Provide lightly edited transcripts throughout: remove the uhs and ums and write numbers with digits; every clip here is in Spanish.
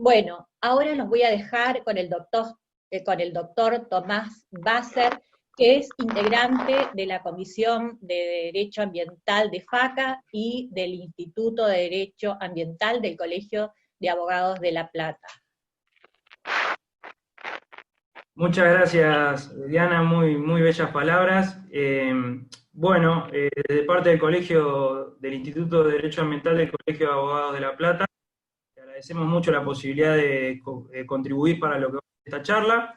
Bueno, ahora los voy a dejar con el doctor Tomás Basser, que es integrante de la Comisión de Derecho Ambiental de FACA y del Instituto de Derecho Ambiental del Colegio de Abogados de La Plata. Muchas gracias, Diana, muy bellas palabras. Desde parte del Instituto de Derecho Ambiental del Colegio de Abogados de La Plata, te agradecemos mucho la posibilidad de contribuir para lo que va a ser esta charla.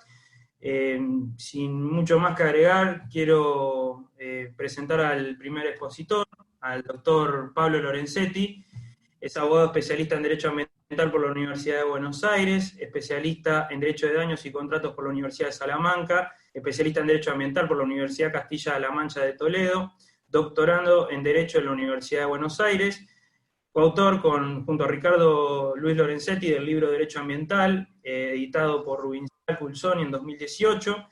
Sin mucho más que agregar, quiero presentar al primer expositor, al doctor Pablo Lorenzetti. Es abogado especialista en Derecho Ambiental por la Universidad de Buenos Aires, especialista en Derecho de Daños y Contratos por la Universidad de Salamanca, especialista en Derecho Ambiental por la Universidad Castilla-La Mancha de Toledo, doctorando en Derecho en la Universidad de Buenos Aires, coautor junto a Ricardo Luis Lorenzetti del libro Derecho Ambiental, editado por Rubinsal Pulsoni en 2018,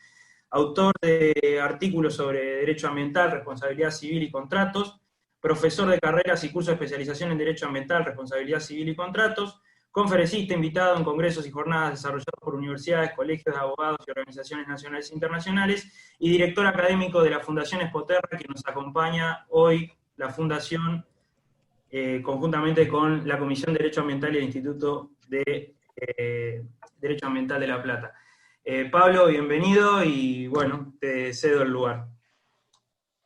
autor de artículos sobre Derecho Ambiental, Responsabilidad Civil y Contratos, profesor de carreras y cursos de especialización en Derecho Ambiental, Responsabilidad Civil y Contratos, conferencista invitado en congresos y jornadas desarrollados por universidades, colegios de abogados y organizaciones nacionales e internacionales, y director académico de la Fundación Expoterra, que nos acompaña hoy la Fundación, conjuntamente con la Comisión de Derecho Ambiental y el Instituto de Derecho Ambiental de La Plata. Pablo, bienvenido y bueno, te cedo el lugar.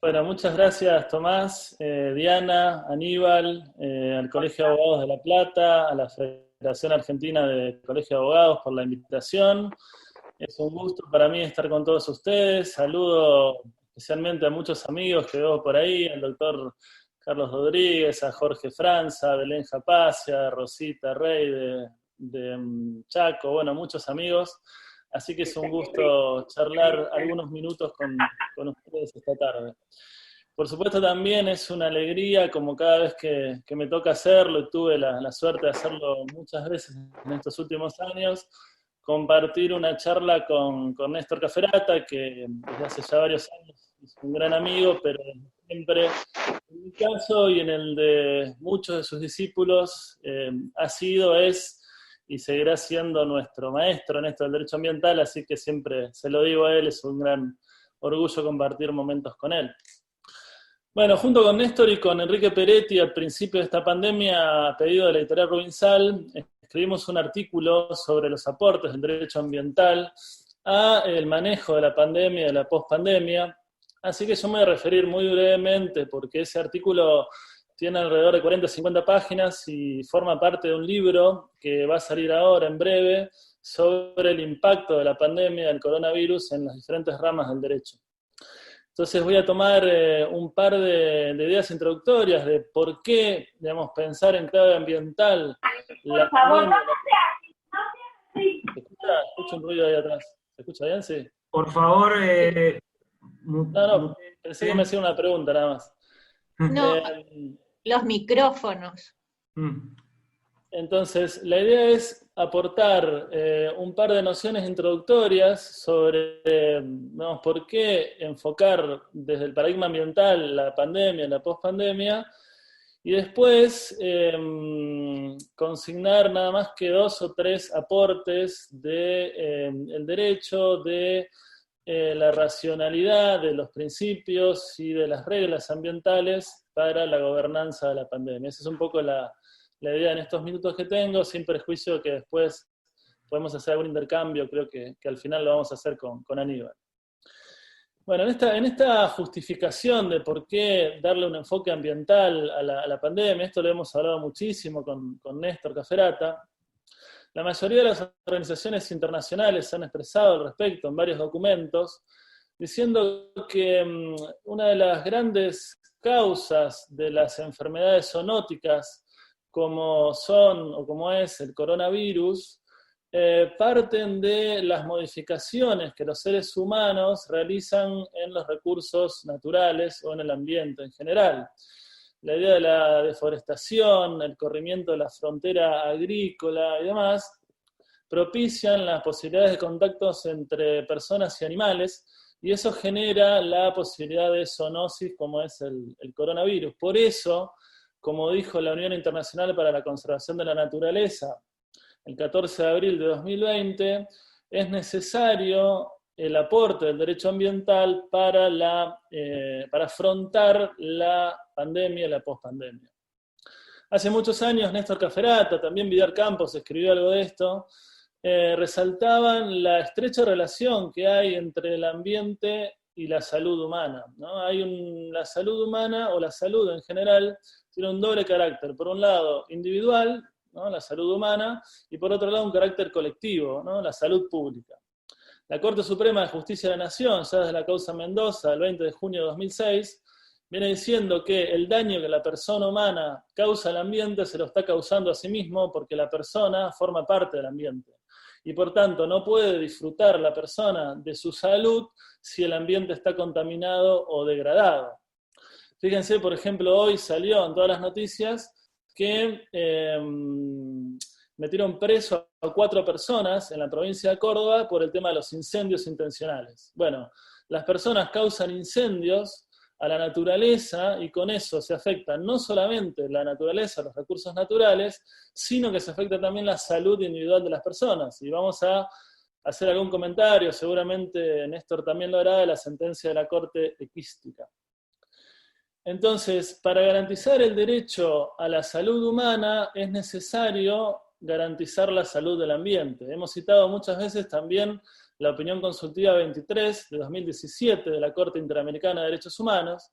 Bueno, muchas gracias Tomás, Diana, Aníbal, al Colegio de Abogados de La Plata, a la Federación Argentina de Colegio de Abogados por la invitación. Es un gusto para mí estar con todos ustedes. Saludo especialmente a muchos amigos que veo por ahí, al doctor Carlos Rodríguez, a Jorge Franza, a Belén Japacia, a Rosita Rey de Chaco, bueno, muchos amigos. Así que es un gusto charlar algunos minutos con ustedes esta tarde. Por supuesto también es una alegría, como cada vez que me toca hacerlo, y tuve la suerte de hacerlo muchas veces en estos últimos años, compartir una charla con Néstor Caferata, que desde hace ya varios años es un gran amigo, pero siempre, en mi caso y en el de muchos de sus discípulos, ha sido, es y seguirá siendo nuestro maestro en esto del derecho ambiental, así que siempre se lo digo a él, es un gran orgullo compartir momentos con él. Bueno, junto con Néstor y con Enrique Peretti, al principio de esta pandemia, a pedido de la editorial Rubinsal, escribimos un artículo sobre los aportes del derecho ambiental a el manejo de la pandemia y de la pospandemia, así que yo me voy a referir muy brevemente, porque ese artículo tiene alrededor de 40 o 50 páginas y forma parte de un libro que va a salir ahora en breve sobre el impacto de la pandemia del coronavirus en las diferentes ramas del derecho. Entonces voy a tomar un par de ideas introductorias de por qué, digamos, pensar en clave ambiental. Por favor, no seas así. Escucho un ruido ahí atrás. ¿Se escucha bien? Sí. Por favor. No, pensé que me hacía una pregunta nada más. No, los micrófonos. Entonces, la idea es aportar un par de nociones introductorias sobre por qué enfocar desde el paradigma ambiental la pandemia, la pospandemia, y después consignar nada más que 2 o 3 aportes del derecho, de la racionalidad, de los principios y de las reglas ambientales para la gobernanza de la pandemia. Esa es un poco la idea en estos minutos que tengo, sin prejuicio que después podemos hacer algún intercambio, creo que al final lo vamos a hacer con Aníbal. Bueno, en esta justificación de por qué darle un enfoque ambiental a la pandemia, esto lo hemos hablado muchísimo con Néstor Caferata, la mayoría de las organizaciones internacionales han expresado al respecto en varios documentos, diciendo que una de las grandes causas de las enfermedades zoonóticas como son o como es el coronavirus, parten de las modificaciones que los seres humanos realizan en los recursos naturales o en el ambiente en general. La idea de la deforestación, el corrimiento de la frontera agrícola y demás, propician las posibilidades de contactos entre personas y animales, y eso genera la posibilidad de zoonosis como es el coronavirus. Por eso, como dijo la Unión Internacional para la Conservación de la Naturaleza, el 14 de abril de 2020, es necesario el aporte del derecho ambiental para afrontar la pandemia y la pospandemia. Hace muchos años Néstor Caferata, también Vidar Campos escribió algo de esto, resaltaban la estrecha relación que hay entre el ambiente y la salud humana, ¿no? La salud humana, o la salud en general, tiene un doble carácter. Por un lado, individual, ¿no? La salud humana, y por otro lado, un carácter colectivo, ¿no? La salud pública. La Corte Suprema de Justicia de la Nación, ya desde la causa Mendoza, el 20 de junio de 2006, viene diciendo que el daño que la persona humana causa al ambiente se lo está causando a sí mismo porque la persona forma parte del ambiente. Y por tanto no puede disfrutar la persona de su salud si el ambiente está contaminado o degradado. Fíjense, por ejemplo, hoy salió en todas las noticias que metieron preso a 4 personas en la provincia de Córdoba por el tema de los incendios intencionales. Bueno, las personas causan incendios a la naturaleza y con eso se afecta no solamente la naturaleza, los recursos naturales, sino que se afecta también la salud individual de las personas. Y vamos a hacer algún comentario, seguramente Néstor también lo hará, de la sentencia de la Corte Equística. Entonces, para garantizar el derecho a la salud humana es necesario garantizar la salud del ambiente. Hemos citado muchas veces también la opinión consultiva 23 de 2017 de la Corte Interamericana de Derechos Humanos,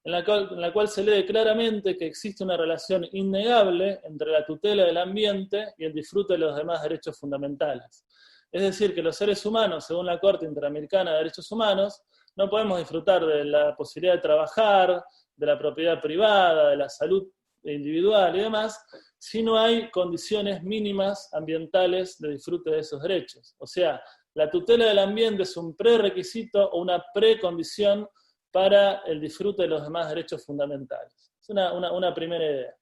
en la cual se lee claramente que existe una relación innegable entre la tutela del ambiente y el disfrute de los demás derechos fundamentales. Es decir, que los seres humanos, según la Corte Interamericana de Derechos Humanos, no podemos disfrutar de la posibilidad de trabajar, de la propiedad privada, de la salud individual y demás, si no hay condiciones mínimas ambientales de disfrute de esos derechos. O sea, la tutela del ambiente es un prerequisito o una precondición para el disfrute de los demás derechos fundamentales. Es una primera idea.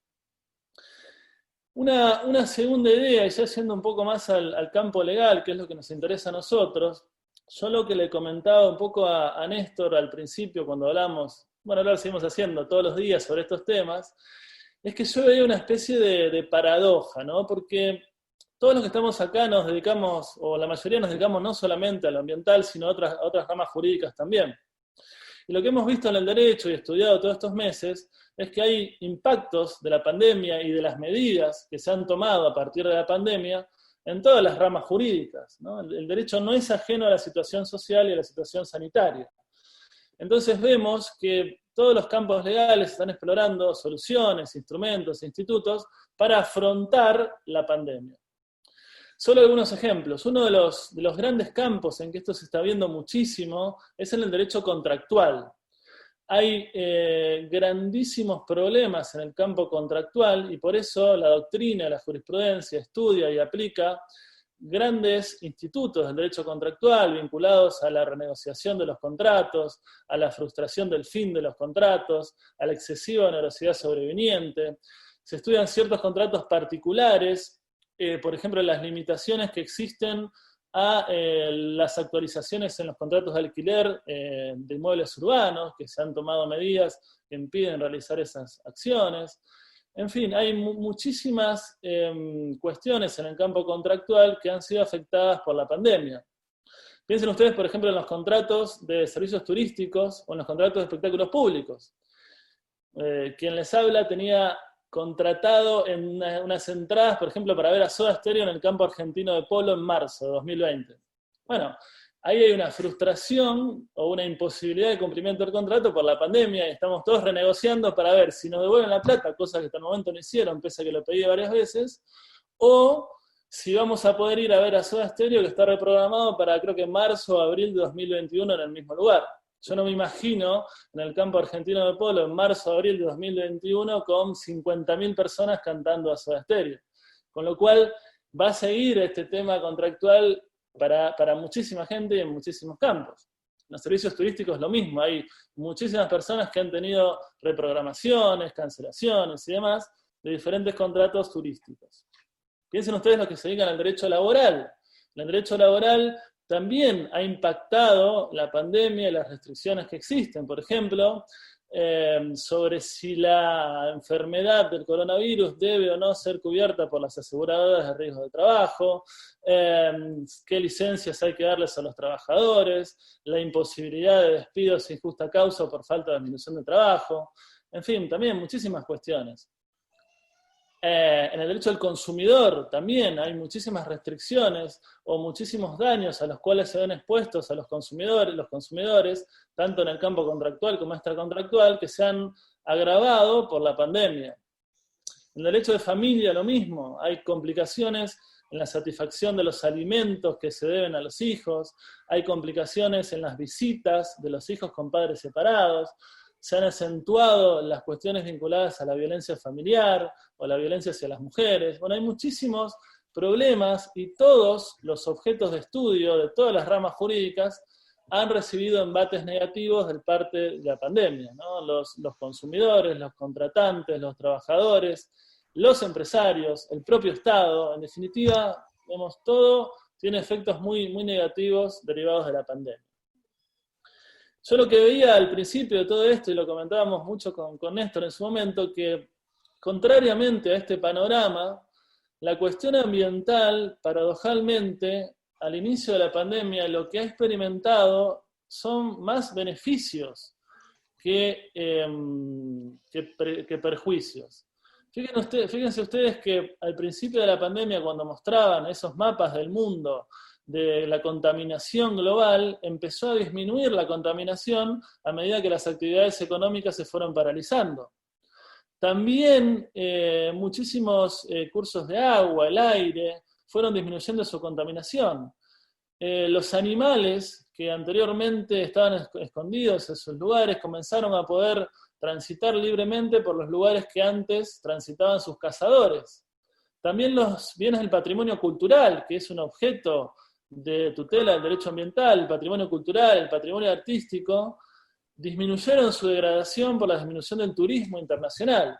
Una segunda idea, y ya yendo un poco más al campo legal, que es lo que nos interesa a nosotros, yo lo que le comentaba un poco a Néstor al principio cuando hablamos, bueno, ahora lo seguimos haciendo todos los días sobre estos temas, es que yo veía una especie de paradoja, ¿no? Porque todos los que estamos acá nos dedicamos, o la mayoría nos dedicamos no solamente a lo ambiental, sino a otras ramas jurídicas también. Y lo que hemos visto en el derecho y estudiado todos estos meses es que hay impactos de la pandemia y de las medidas que se han tomado a partir de la pandemia en todas las ramas jurídicas, ¿no? El derecho no es ajeno a la situación social y a la situación sanitaria. Entonces vemos que todos los campos legales están explorando soluciones, instrumentos, institutos para afrontar la pandemia. Solo algunos ejemplos. Uno de los grandes campos en que esto se está viendo muchísimo es en el derecho contractual. Hay grandísimos problemas en el campo contractual y por eso la doctrina, la jurisprudencia estudia y aplica grandes institutos del derecho contractual vinculados a la renegociación de los contratos, a la frustración del fin de los contratos, a la excesiva onerosidad sobreviniente. Se estudian ciertos contratos particulares, por ejemplo, las limitaciones que existen a las actualizaciones en los contratos de alquiler de inmuebles urbanos, que se han tomado medidas que impiden realizar esas acciones. En fin, hay muchísimas cuestiones en el campo contractual que han sido afectadas por la pandemia. Piensen ustedes, por ejemplo, en los contratos de servicios turísticos o en los contratos de espectáculos públicos. Quien les habla tenía contratado en unas entradas, por ejemplo, para ver a Soda Stereo en el campo argentino de polo en marzo de 2020. Bueno, ahí hay una frustración o una imposibilidad de cumplimiento del contrato por la pandemia y estamos todos renegociando para ver si nos devuelven la plata, cosa que hasta el momento no hicieron, pese a que lo pedí varias veces, o si vamos a poder ir a ver a Soda Stereo, que está reprogramado para creo que marzo o abril de 2021 en el mismo lugar. Yo no me imagino en el campo argentino de polo en marzo o abril de 2021 con 50.000 personas cantando a Soda Stereo. Con lo cual va a seguir este tema contractual para muchísima gente y en muchísimos campos. En los servicios turísticos lo mismo, hay muchísimas personas que han tenido reprogramaciones, cancelaciones y demás de diferentes contratos turísticos. Piensen ustedes los que se dedican al derecho laboral. En el derecho laboral también ha impactado la pandemia y las restricciones que existen. Por ejemplo, sobre si la enfermedad del coronavirus debe o no ser cubierta por las aseguradoras de riesgo de trabajo, qué licencias hay que darles a los trabajadores, la imposibilidad de despidos sin justa causa o por falta de disminución de trabajo, en fin, también muchísimas cuestiones. En el derecho del consumidor también hay muchísimas restricciones o muchísimos daños a los cuales se ven expuestos a los consumidores, tanto en el campo contractual como extracontractual, que se han agravado por la pandemia. En el derecho de familia lo mismo, hay complicaciones en la satisfacción de los alimentos que se deben a los hijos, hay complicaciones en las visitas de los hijos con padres separados, se han acentuado las cuestiones vinculadas a la violencia familiar o la violencia hacia las mujeres. Bueno, hay muchísimos problemas y todos los objetos de estudio de todas las ramas jurídicas han recibido embates negativos de parte de la pandemia, ¿no? Los consumidores, los contratantes, los trabajadores, los empresarios, el propio Estado, en definitiva, vemos, todo tiene efectos muy, muy negativos derivados de la pandemia. Yo lo que veía al principio de todo esto, y lo comentábamos mucho con Néstor en su momento, que contrariamente a este panorama, la cuestión ambiental, paradojalmente, al inicio de la pandemia, lo que ha experimentado son más beneficios que perjuicios. Fíjense ustedes que al principio de la pandemia, cuando mostraban esos mapas del mundo, de la contaminación global, empezó a disminuir la contaminación a medida que las actividades económicas se fueron paralizando. También muchísimos cursos de agua, el aire, fueron disminuyendo su contaminación. Los animales que anteriormente estaban escondidos en sus lugares comenzaron a poder transitar libremente por los lugares que antes transitaban sus cazadores. También los bienes del patrimonio cultural, que es un objeto de tutela del derecho ambiental, el patrimonio cultural, el patrimonio artístico, disminuyeron su degradación por la disminución del turismo internacional.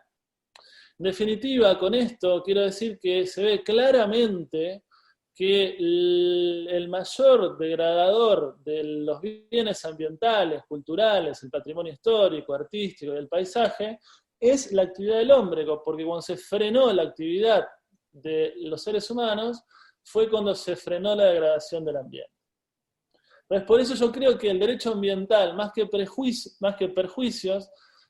En definitiva, con esto quiero decir que se ve claramente que el mayor degradador de los bienes ambientales, culturales, el patrimonio histórico, artístico y el paisaje, es la actividad del hombre, porque cuando se frenó la actividad de los seres humanos, fue cuando se frenó la degradación del ambiente. Entonces, por eso yo creo que el derecho ambiental, más que perjuicios,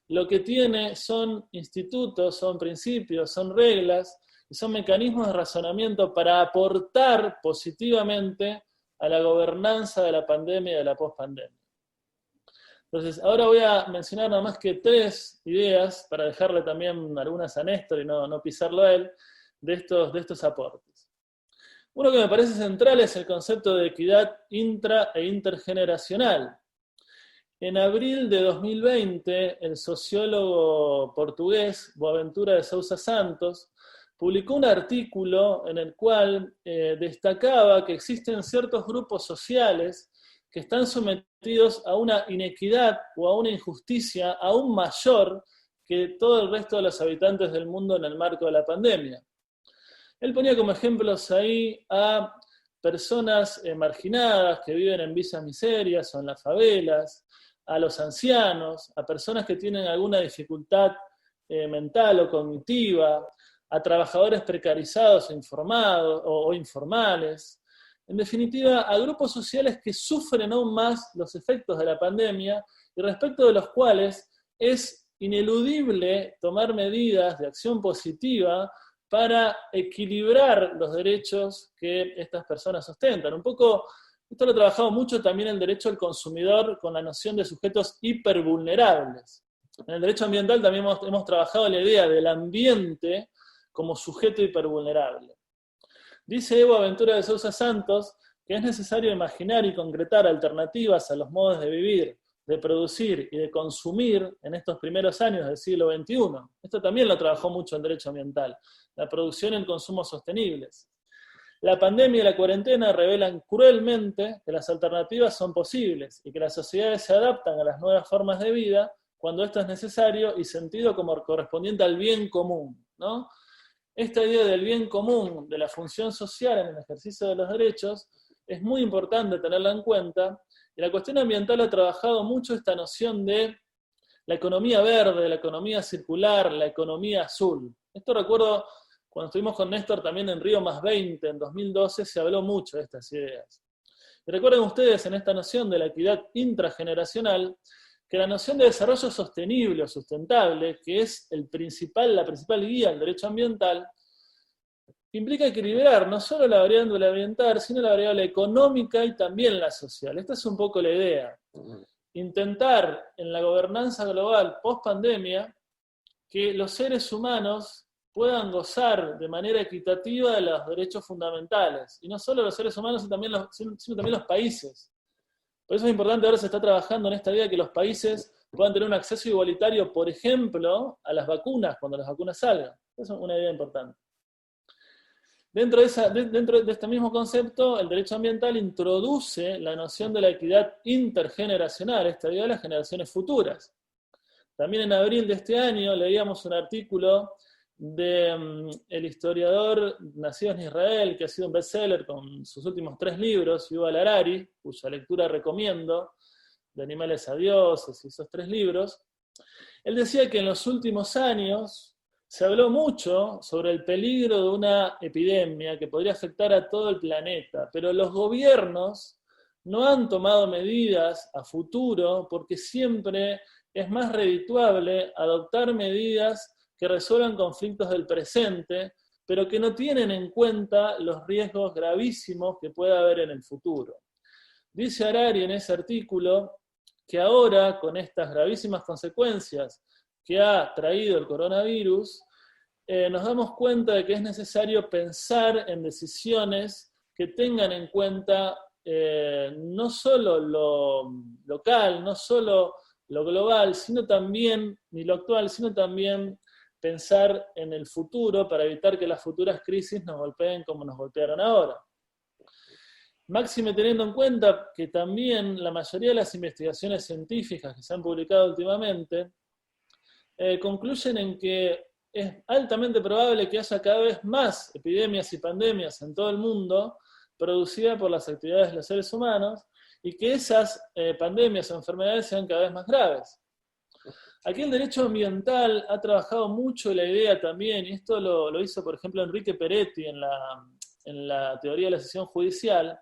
lo que tiene son institutos, son principios, son reglas, y son mecanismos de razonamiento para aportar positivamente a la gobernanza de la pandemia y de la pospandemia. Entonces, ahora voy a mencionar nada más que 3 ideas, para dejarle también algunas a Néstor y no pisarlo a él, de estos aportes. Uno que me parece central es el concepto de equidad intra e intergeneracional. En abril de 2020, el sociólogo portugués Boaventura de Sousa Santos publicó un artículo en el cual destacaba que existen ciertos grupos sociales que están sometidos a una inequidad o a una injusticia aún mayor que todo el resto de los habitantes del mundo en el marco de la pandemia. Él ponía como ejemplos ahí a personas marginadas que viven en villas miserias o en las favelas, a los ancianos, a personas que tienen alguna dificultad mental o cognitiva, a trabajadores precarizados o informales, en definitiva, a grupos sociales que sufren aún más los efectos de la pandemia y respecto de los cuales es ineludible tomar medidas de acción positiva para equilibrar los derechos que estas personas ostentan. Un poco, esto lo he trabajado mucho también en el derecho del consumidor con la noción de sujetos hipervulnerables. En el derecho ambiental también hemos trabajado la idea del ambiente como sujeto hipervulnerable. Dice Evo Aventura de Sousa Santos que es necesario imaginar y concretar alternativas a los modos de vivir, de producir y de consumir en estos primeros años del siglo XXI. Esto también lo trabajó mucho el derecho ambiental, la producción y el consumo sostenibles. La pandemia y la cuarentena revelan cruelmente que las alternativas son posibles y que las sociedades se adaptan a las nuevas formas de vida cuando esto es necesario y sentido como correspondiente al bien común, ¿no? Esta idea del bien común, de la función social en el ejercicio de los derechos, es muy importante tenerla en cuenta, y la cuestión ambiental ha trabajado mucho esta noción de la economía verde, la economía circular, la economía azul. Esto recuerdo cuando estuvimos con Néstor también en Río +20, en 2012, se habló mucho de estas ideas. Y recuerden ustedes en esta noción de la equidad intrageneracional, que la noción de desarrollo sostenible o sustentable, que es la principal guía del derecho ambiental, implica equilibrar no solo la variable ambiental, sino la variable económica y también la social. Esta es un poco la idea. Intentar en la gobernanza global post-pandemia que los seres humanos puedan gozar de manera equitativa de los derechos fundamentales. Y no solo los seres humanos, sino también los países. Por eso es importante, ahora se está trabajando en esta idea de que los países puedan tener un acceso igualitario, por ejemplo, a las vacunas, cuando las vacunas salgan. Esa es una idea importante. Dentro de este mismo concepto, el derecho ambiental introduce la noción de la equidad intergeneracional, esta idea de las generaciones futuras. También en abril de este año leíamos un artículo del historiador nacido en Israel, que ha sido un bestseller con sus últimos 3 libros, Yuval Harari, cuya lectura recomiendo, De animales a dioses y esos 3 libros. Él decía que en los últimos años se habló mucho sobre el peligro de una epidemia que podría afectar a todo el planeta, pero los gobiernos no han tomado medidas a futuro porque siempre es más redituable adoptar medidas que resuelvan conflictos del presente, pero que no tienen en cuenta los riesgos gravísimos que pueda haber en el futuro. Dice Harari en ese artículo que ahora, con estas gravísimas consecuencias que ha traído el coronavirus, nos damos cuenta de que es necesario pensar en decisiones que tengan en cuenta no solo lo local, no solo lo global, sino también, ni lo actual, sino también pensar en el futuro para evitar que las futuras crisis nos golpeen como nos golpearon ahora. Máxime teniendo en cuenta que también la mayoría de las investigaciones científicas que se han publicado últimamente concluyen en que es altamente probable que haya cada vez más epidemias y pandemias en todo el mundo producidas por las actividades de los seres humanos y que esas pandemias o enfermedades sean cada vez más graves. Aquí el derecho ambiental ha trabajado mucho la idea también, y esto lo hizo por ejemplo Enrique Peretti en la teoría de la decisión judicial,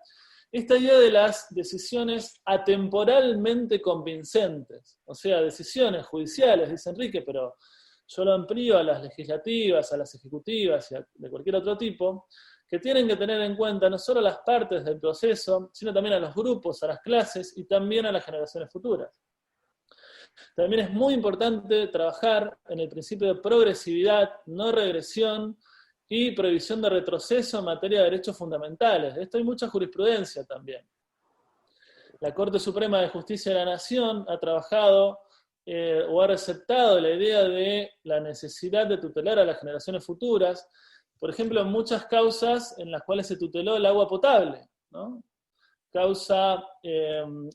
esta idea de las decisiones atemporalmente convincentes, o sea, decisiones judiciales, dice Enrique, pero yo lo amplío a las legislativas, a las ejecutivas y de cualquier otro tipo, que tienen que tener en cuenta no solo las partes del proceso, sino también a los grupos, a las clases y también a las generaciones futuras. También es muy importante trabajar en el principio de progresividad, no regresión y prohibición de retroceso en materia de derechos fundamentales. De esto hay mucha jurisprudencia también. La Corte Suprema de Justicia de la Nación ha trabajado o ha receptado la idea de la necesidad de tutelar a las generaciones futuras, por ejemplo, en muchas causas en las cuales se tuteló el agua potable, ¿no? Causa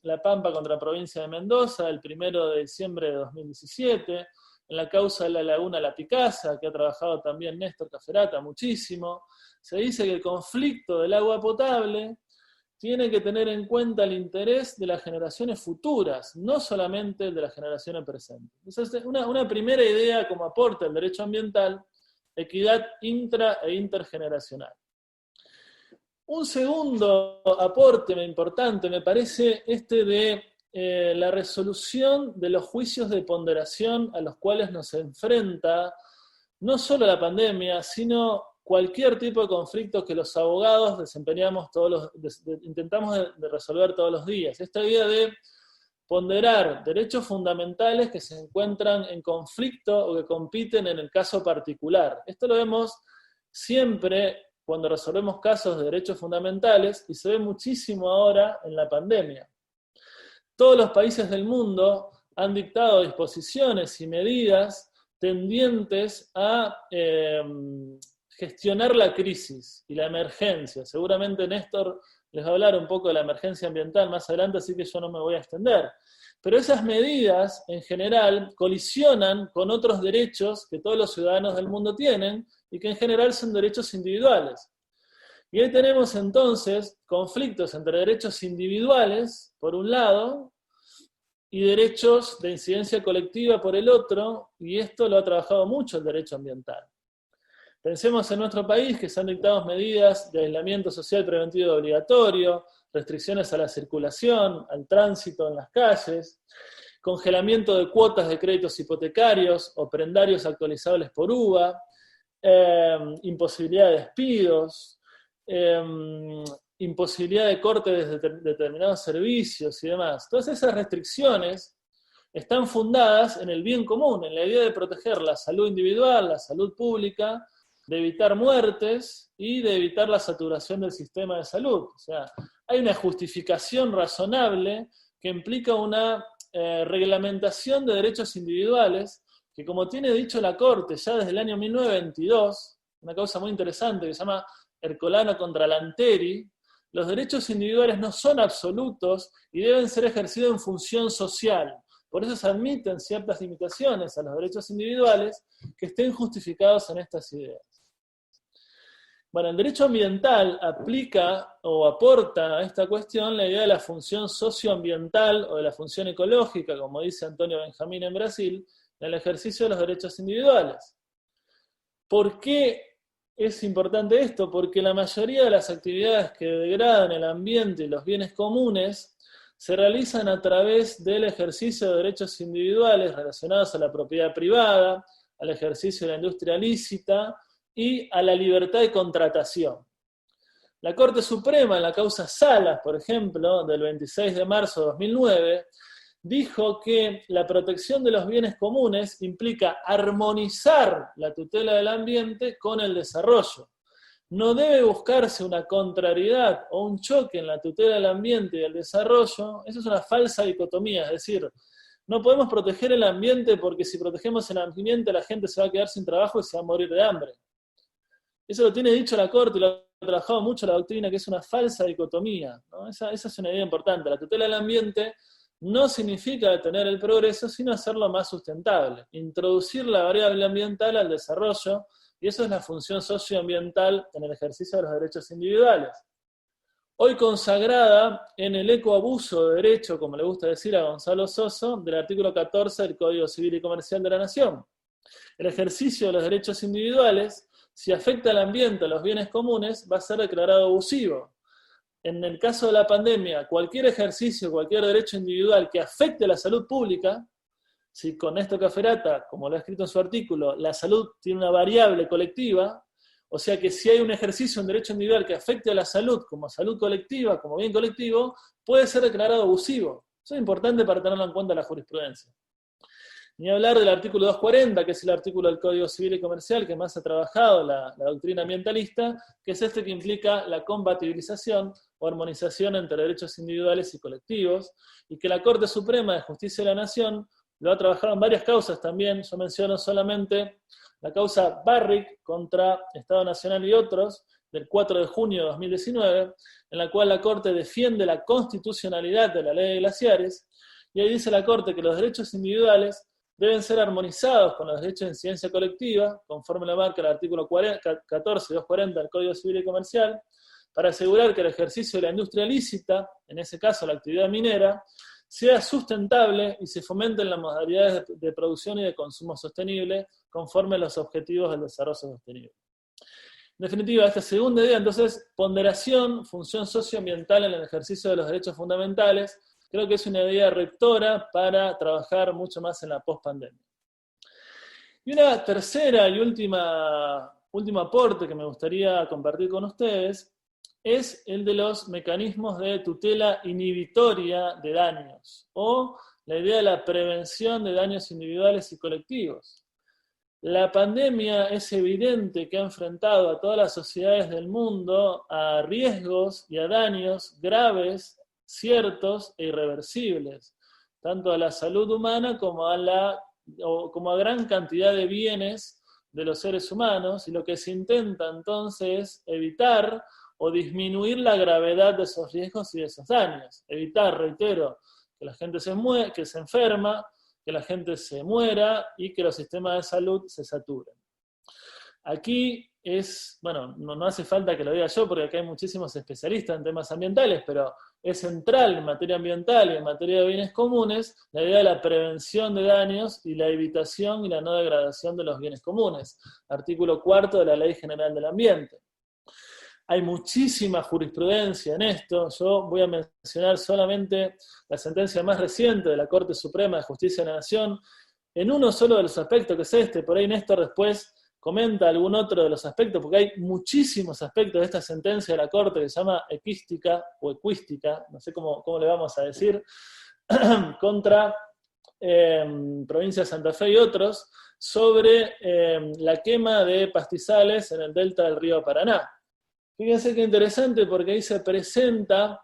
La Pampa contra la provincia de Mendoza, el 1 de diciembre de 2017, en la causa de la Laguna La Picasa, que ha trabajado también Néstor Caferata muchísimo, se dice que el conflicto del agua potable tiene que tener en cuenta el interés de las generaciones futuras, no solamente el de las generaciones presentes. Entonces, una primera idea como aporte al derecho ambiental, equidad intra e intergeneracional. Un segundo aporte importante me parece este de la resolución de los juicios de ponderación a los cuales nos enfrenta no solo la pandemia, sino cualquier tipo de conflicto que los abogados desempeñamos intentamos de resolver todos los días. Esta idea de ponderar derechos fundamentales que se encuentran en conflicto o que compiten en el caso particular. Esto lo vemos siempre cuando resolvemos casos de derechos fundamentales y se ve muchísimo ahora en la pandemia. Todos los países del mundo han dictado disposiciones y medidas tendientes a gestionar la crisis y la emergencia. Seguramente Néstor les va a hablar un poco de la emergencia ambiental más adelante, así que yo no me voy a extender. Pero esas medidas, en general, colisionan con otros derechos que todos los ciudadanos del mundo tienen y que en general son derechos individuales. Y ahí tenemos entonces conflictos entre derechos individuales, por un lado, y derechos de incidencia colectiva por el otro, y esto lo ha trabajado mucho el derecho ambiental. Pensemos en nuestro país que se han dictado medidas de aislamiento social preventivo obligatorio, restricciones a la circulación, al tránsito en las calles, congelamiento de cuotas de créditos hipotecarios o prendarios actualizables por UVA, imposibilidad de despidos, imposibilidad de corte de determinados servicios y demás. Todas esas restricciones están fundadas en el bien común, en la idea de proteger la salud individual, la salud pública, de evitar muertes y de evitar la saturación del sistema de salud. O sea, hay una justificación razonable que implica una reglamentación de derechos individuales que, como tiene dicho la Corte ya desde el año 1922, una causa muy interesante que se llama Ercolano contra Lanteri, los derechos individuales no son absolutos y deben ser ejercidos en función social. Por eso se admiten ciertas limitaciones a los derechos individuales que estén justificados en estas ideas. Bueno, el derecho ambiental aplica o aporta a esta cuestión la idea de la función socioambiental o de la función ecológica, como dice Antonio Benjamín en Brasil, en el ejercicio de los derechos individuales. ¿Por qué es importante esto? Porque la mayoría de las actividades que degradan el ambiente y los bienes comunes se realizan a través del ejercicio de derechos individuales relacionados a la propiedad privada, al ejercicio de la industria lícita y a la libertad de contratación. La Corte Suprema, en la causa Salas, por ejemplo, del 26 de marzo de 2009, dijo que la protección de los bienes comunes implica armonizar la tutela del ambiente con el desarrollo. No debe buscarse una contrariedad o un choque en la tutela del ambiente y el desarrollo. Eso es una falsa dicotomía, es decir, no podemos proteger el ambiente porque si protegemos el ambiente la gente se va a quedar sin trabajo y se va a morir de hambre. Eso lo tiene dicho la Corte y lo ha trabajado mucho la doctrina, que es una falsa dicotomía, ¿no? Esa es una idea importante. La tutela del ambiente no significa detener el progreso, sino hacerlo más sustentable. Introducir la variable ambiental al desarrollo, y eso es la función socioambiental en el ejercicio de los derechos individuales. Hoy consagrada en el ecoabuso de derecho, como le gusta decir a Gonzalo Soso, del artículo 14 del Código Civil y Comercial de la Nación. El ejercicio de los derechos individuales, si afecta al ambiente, a los bienes comunes, va a ser declarado abusivo. En el caso de la pandemia, cualquier ejercicio, cualquier derecho individual que afecte a la salud pública, si con Néstor Cafferata, como lo ha escrito en su artículo, la salud tiene una variable colectiva, o sea que si hay un ejercicio, un derecho individual que afecte a la salud como salud colectiva, como bien colectivo, puede ser declarado abusivo. Eso es importante para tenerlo en cuenta en la jurisprudencia. Ni hablar del artículo 240, que es el artículo del Código Civil y Comercial que más ha trabajado la doctrina ambientalista, que es este que implica la compatibilización o armonización entre derechos individuales y colectivos, y que la Corte Suprema de Justicia de la Nación lo ha trabajado en varias causas también. Yo menciono solamente la causa Barrick contra Estado Nacional y otros, del 4 de junio de 2019, en la cual la Corte defiende la constitucionalidad de la ley de glaciares, y ahí dice la Corte que los derechos individuales deben ser armonizados con los derechos de incidencia colectiva, conforme lo marca el artículo 14 y 240 del Código Civil y Comercial, para asegurar que el ejercicio de la industria lícita, en ese caso la actividad minera, sea sustentable y se fomenten las modalidades de producción y de consumo sostenible conforme a los objetivos del desarrollo sostenible. En definitiva, esta segunda idea, entonces, ponderación, función socioambiental en el ejercicio de los derechos fundamentales, creo que es una idea rectora para trabajar mucho más en la pospandemia. Y una tercera y último aporte que me gustaría compartir con ustedes es el de los mecanismos de tutela inhibitoria de daños, o la idea de la prevención de daños individuales y colectivos. La pandemia es evidente que ha enfrentado a todas las sociedades del mundo a riesgos y a daños graves, ciertos e irreversibles, tanto a la salud humana como a gran cantidad de bienes de los seres humanos, y lo que se intenta entonces es evitar o disminuir la gravedad de esos riesgos y de esos daños. Evitar, reitero, que la gente que se enferma, que la gente se muera y que los sistemas de salud se saturen. Aquí bueno, no hace falta que lo diga yo porque acá hay muchísimos especialistas en temas ambientales, pero es central en materia ambiental y en materia de bienes comunes la idea de la prevención de daños y la evitación y la no degradación de los bienes comunes. Artículo 4 de la Ley General del Ambiente. Hay muchísima jurisprudencia en esto. Yo voy a mencionar solamente la sentencia más reciente de la Corte Suprema de Justicia de la Nación, en uno solo de los aspectos, que es este. Por ahí Néstor después comenta algún otro de los aspectos, porque hay muchísimos aspectos de esta sentencia de la Corte que se llama equística o ecuística, no sé cómo le vamos a decir, contra provincia de Santa Fe y otros, sobre la quema de pastizales en el delta del río Paraná. Fíjense qué interesante, porque ahí se presenta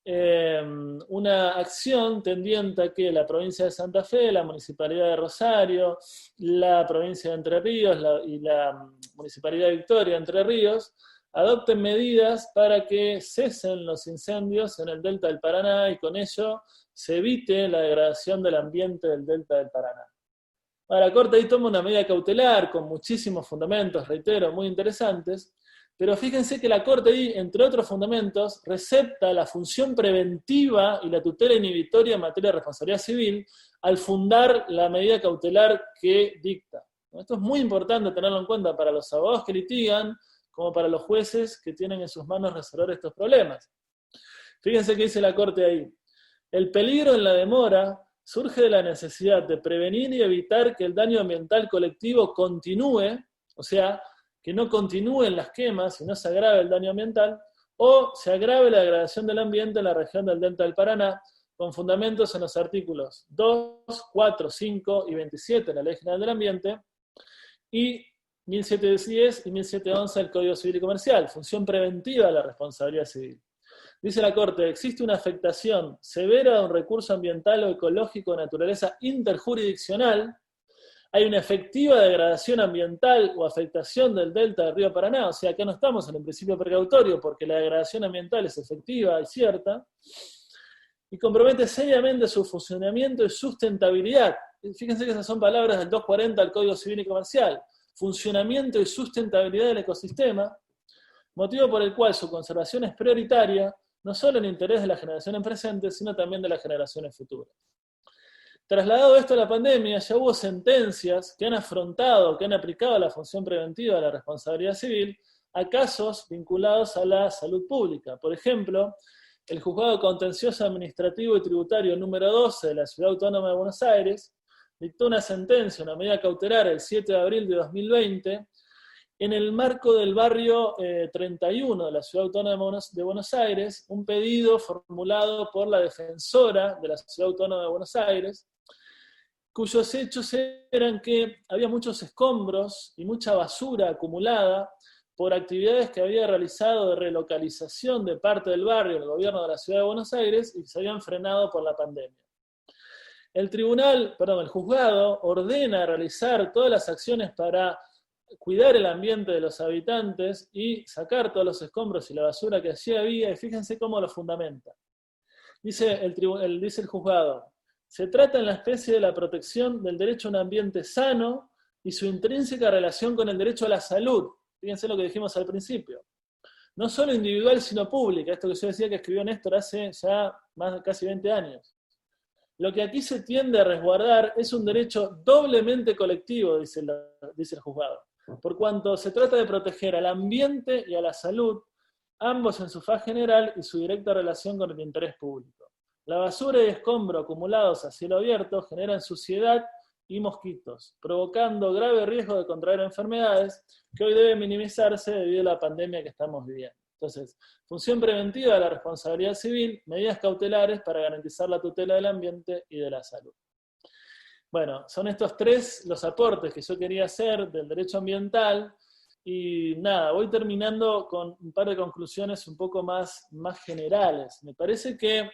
una acción tendiente a que la provincia de Santa Fe, la municipalidad de Rosario, la provincia de Entre Ríos y la municipalidad de Victoria, Entre Ríos, adopten medidas para que cesen los incendios en el delta del Paraná y con ello se evite la degradación del ambiente del delta del Paraná. Ahora, la Corte ahí toma una medida cautelar con muchísimos fundamentos, reitero, muy interesantes. Pero fíjense que la Corte ahí, entre otros fundamentos, recepta la función preventiva y la tutela inhibitoria en materia de responsabilidad civil al fundar la medida cautelar que dicta. Esto es muy importante tenerlo en cuenta para los abogados que litigan, como para los jueces que tienen en sus manos resolver estos problemas. Fíjense que dice la Corte ahí: el peligro en la demora surge de la necesidad de prevenir y evitar que el daño ambiental colectivo continúe, o sea, que no continúen las quemas y no se agrave el daño ambiental, o se agrave la degradación del ambiente en la región del delta del Paraná, con fundamentos en los artículos 2, 4, 5 y 27 de la Ley General del Ambiente, y 1710 y 1711 del Código Civil y Comercial, función preventiva de la responsabilidad civil. Dice la Corte: existe una afectación severa de un recurso ambiental o ecológico de naturaleza interjurisdiccional, hay una efectiva degradación ambiental o afectación del delta del río Paraná, o sea, acá no estamos en el principio precautorio porque la degradación ambiental es efectiva y cierta, y compromete seriamente su funcionamiento y sustentabilidad. Fíjense que esas son palabras del 240 del Código Civil y Comercial. Funcionamiento y sustentabilidad del ecosistema, motivo por el cual su conservación es prioritaria, no solo en interés de la generación en presente, sino también de las generaciones futuras. Trasladado esto a la pandemia, ya hubo sentencias que han afrontado, que han aplicado la función preventiva de la responsabilidad civil a casos vinculados a la salud pública. Por ejemplo, el Juzgado Contencioso Administrativo y Tributario número 12 de la Ciudad Autónoma de Buenos Aires dictó una sentencia, una medida cautelar, el 7 de abril de 2020, en el marco del barrio 31 de la Ciudad Autónoma de Buenos Aires, un pedido formulado por la defensora de la Ciudad Autónoma de Buenos Aires, cuyos hechos eran que había muchos escombros y mucha basura acumulada por actividades que había realizado de relocalización de parte del barrio del gobierno de la Ciudad de Buenos Aires y que se habían frenado por la pandemia. El juzgado ordena realizar todas las acciones para cuidar el ambiente de los habitantes y sacar todos los escombros y la basura que allí había, y fíjense cómo lo fundamenta. Dice el juzgado: se trata en la especie de la protección del derecho a un ambiente sano y su intrínseca relación con el derecho a la salud. Fíjense lo que dijimos al principio. No solo individual, sino pública. Esto que yo decía que escribió Néstor hace ya casi 20 años. Lo que aquí se tiende a resguardar es un derecho doblemente colectivo, dice el juzgado, por cuanto se trata de proteger al ambiente y a la salud, ambos en su faz general y su directa relación con el interés público. La basura y escombro acumulados a cielo abierto generan suciedad y mosquitos, provocando grave riesgo de contraer enfermedades que hoy deben minimizarse debido a la pandemia que estamos viviendo. Entonces, función preventiva de la responsabilidad civil, medidas cautelares para garantizar la tutela del ambiente y de la salud. Bueno, son estos tres los aportes que yo quería hacer del derecho ambiental, y nada, voy terminando con un par de conclusiones un poco más generales. Me parece que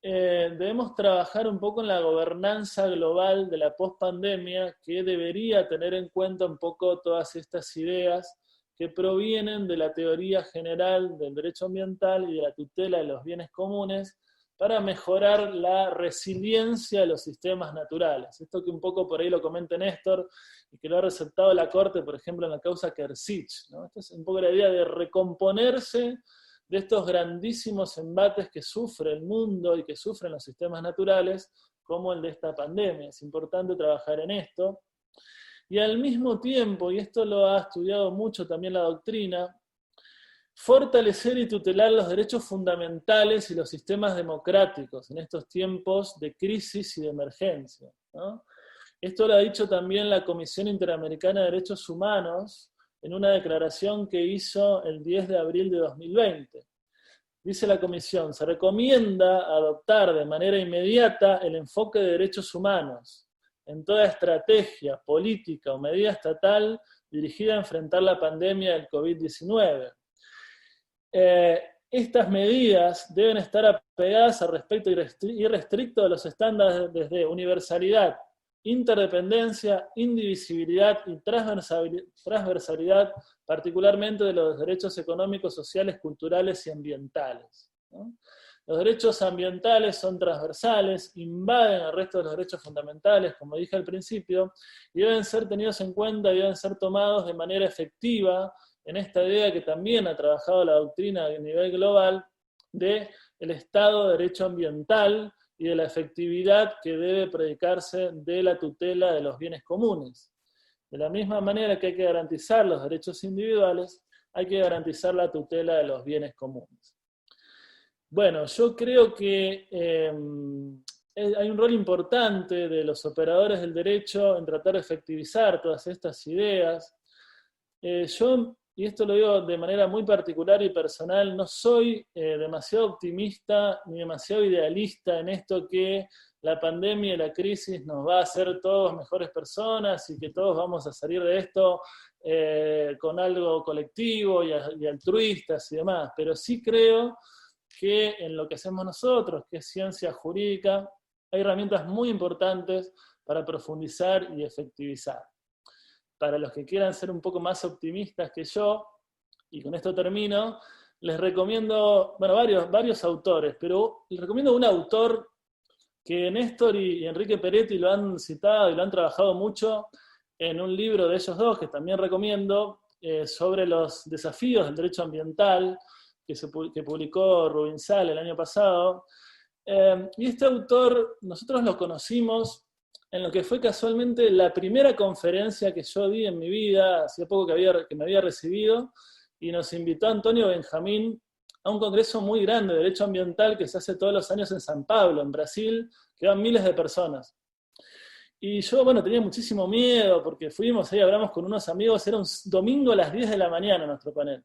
debemos trabajar un poco en la gobernanza global de la pospandemia, que debería tener en cuenta un poco todas estas ideas que provienen de la teoría general del derecho ambiental y de la tutela de los bienes comunes, para mejorar la resiliencia de los sistemas naturales. Esto que un poco por ahí lo comenta Néstor, y que lo ha resaltado la Corte, por ejemplo, en la causa Kersich, ¿no? Esta es un poco la idea de recomponerse de estos grandísimos embates que sufre el mundo y que sufren los sistemas naturales, como el de esta pandemia. Es importante trabajar en esto. Y al mismo tiempo, y esto lo ha estudiado mucho también la doctrina, fortalecer y tutelar los derechos fundamentales y los sistemas democráticos en estos tiempos de crisis y de emergencia, ¿no? Esto lo ha dicho también la Comisión Interamericana de Derechos Humanos en una declaración que hizo el 10 de abril de 2020. Dice la Comisión: se recomienda adoptar de manera inmediata el enfoque de derechos humanos en toda estrategia, política o medida estatal dirigida a enfrentar la pandemia del COVID-19. Estas medidas deben estar apegadas al respeto irrestricto de los estándares desde universalidad, interdependencia, indivisibilidad y transversalidad, particularmente de los derechos económicos, sociales, culturales y ambientales, ¿no? Los derechos ambientales son transversales, invaden el resto de los derechos fundamentales, como dije al principio, y deben ser tenidos en cuenta y deben ser tomados de manera efectiva en esta idea que también ha trabajado la doctrina a nivel global del Estado de Derecho Ambiental y de la efectividad que debe predicarse de la tutela de los bienes comunes. De la misma manera que hay que garantizar los derechos individuales, hay que garantizar la tutela de los bienes comunes. Bueno, yo creo que hay un rol importante de los operadores del derecho en tratar de efectivizar todas estas ideas. Yo, y esto lo digo de manera muy particular y personal, no soy demasiado optimista ni demasiado idealista en esto que la pandemia y la crisis nos va a hacer todos mejores personas y que todos vamos a salir de esto con algo colectivo y altruistas y demás, pero sí creo que en lo que hacemos nosotros, que es ciencia jurídica, hay herramientas muy importantes para profundizar y efectivizar. Para los que quieran ser un poco más optimistas que yo, y con esto termino, les recomiendo, bueno, varios autores, pero les recomiendo un autor que Néstor y Enrique Peretti lo han citado y lo han trabajado mucho en un libro de ellos dos, que también recomiendo, sobre los desafíos del derecho ambiental, que publicó Rubinsal el año pasado. Y este autor, nosotros lo conocimos en lo que fue casualmente la primera conferencia que yo di en mi vida, hacía poco que me había recibido, y nos invitó Antonio Benjamín a un congreso muy grande de derecho ambiental que se hace todos los años en San Pablo, en Brasil, que van miles de personas. Y yo, bueno, tenía muchísimo miedo, porque fuimos ahí, hablamos con unos amigos, era un domingo a las 10 de la mañana nuestro panel.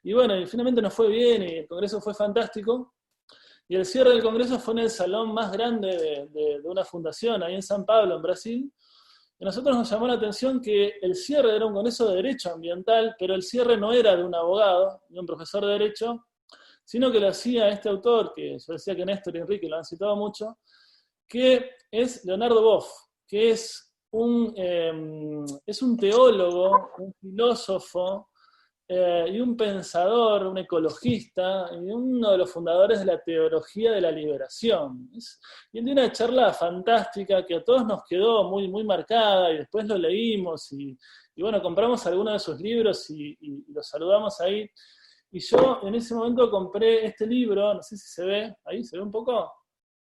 Y bueno, y finalmente nos fue bien, y el congreso fue fantástico. Y el cierre del congreso fue en el salón más grande de una fundación, ahí en San Pablo, en Brasil. Y a nosotros nos llamó la atención que el cierre era un congreso de derecho ambiental, pero el cierre no era de un abogado, de un profesor de derecho, sino que lo hacía este autor, que yo decía que Néstor y Enrique lo han citado mucho, que es Leonardo Boff, que es un teólogo, un filósofo, y un pensador, un ecologista, y uno de los fundadores de la teología de la liberación. Y él dio una charla fantástica que a todos nos quedó muy, muy marcada, y después lo leímos, y bueno, compramos algunos de sus libros y los saludamos ahí. Y yo en ese momento compré este libro, no sé si se ve, ahí se ve un poco,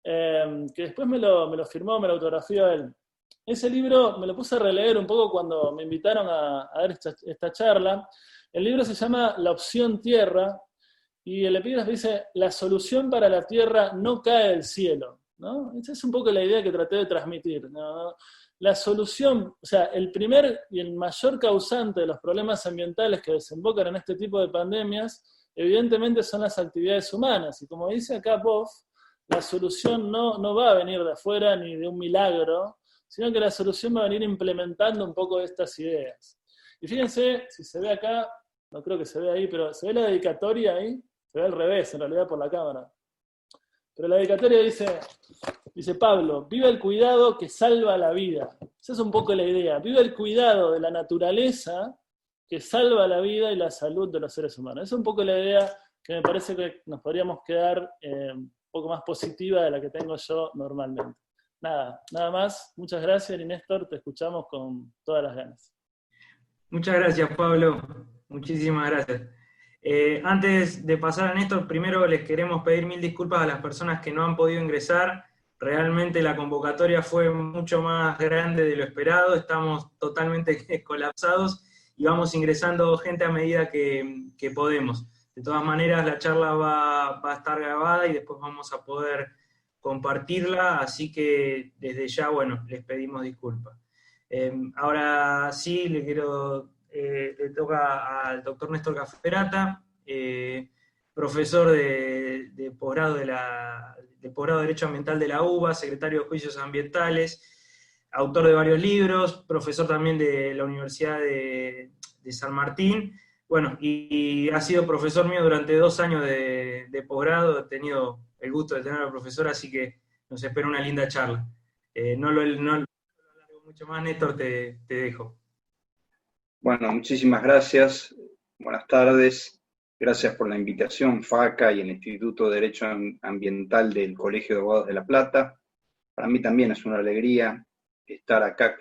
que después me lo firmó, me lo autografió él. Ese libro me lo puse a releer un poco cuando me invitaron a dar esta charla. El libro se llama La opción tierra, y el epígrafe dice: la solución para la tierra no cae del cielo, ¿no? Esa es un poco la idea que traté de transmitir, ¿no? La solución, o sea, el primer y el mayor causante de los problemas ambientales que desembocan en este tipo de pandemias, evidentemente son las actividades humanas, y como dice acá Boff, la solución no va a venir de afuera ni de un milagro, sino que la solución va a venir implementando un poco de estas ideas. Y fíjense, si se ve acá, no creo que se vea ahí, pero ¿se ve la dedicatoria ahí? Se ve al revés, en realidad, por la cámara. Pero la dedicatoria dice Pablo: viva el cuidado que salva la vida. Esa es un poco la idea. Viva el cuidado de la naturaleza que salva la vida y la salud de los seres humanos. Esa es un poco la idea que me parece que nos podríamos quedar poco más positiva de la que tengo yo normalmente. Nada más. Muchas gracias, y Néstor, te escuchamos con todas las ganas. Muchas gracias, Pablo. Muchísimas gracias. Antes de pasar a Néstor, primero les queremos pedir 1000 disculpas a las personas que no han podido ingresar. Realmente la convocatoria fue mucho más grande de lo esperado, estamos totalmente colapsados y vamos ingresando gente a medida que podemos. De todas maneras, la charla va a estar grabada y después vamos a poder compartirla, así que desde ya, bueno, les pedimos disculpas. Ahora sí, le toca al doctor Néstor Cafferata, profesor de posgrado de posgrado de Derecho Ambiental de la UBA, secretario de Juicios Ambientales, autor de varios libros, profesor también de la Universidad de San Martín, bueno, y ha sido profesor mío durante 2 años de posgrado, he tenido el gusto de tener al profesor, así que nos espera una linda charla. No lo largo mucho más, Néstor, te dejo. Bueno, muchísimas gracias, buenas tardes, gracias por la invitación, FACA y el Instituto de Derecho Ambiental del Colegio de Abogados de La Plata. Para mí también es una alegría estar acá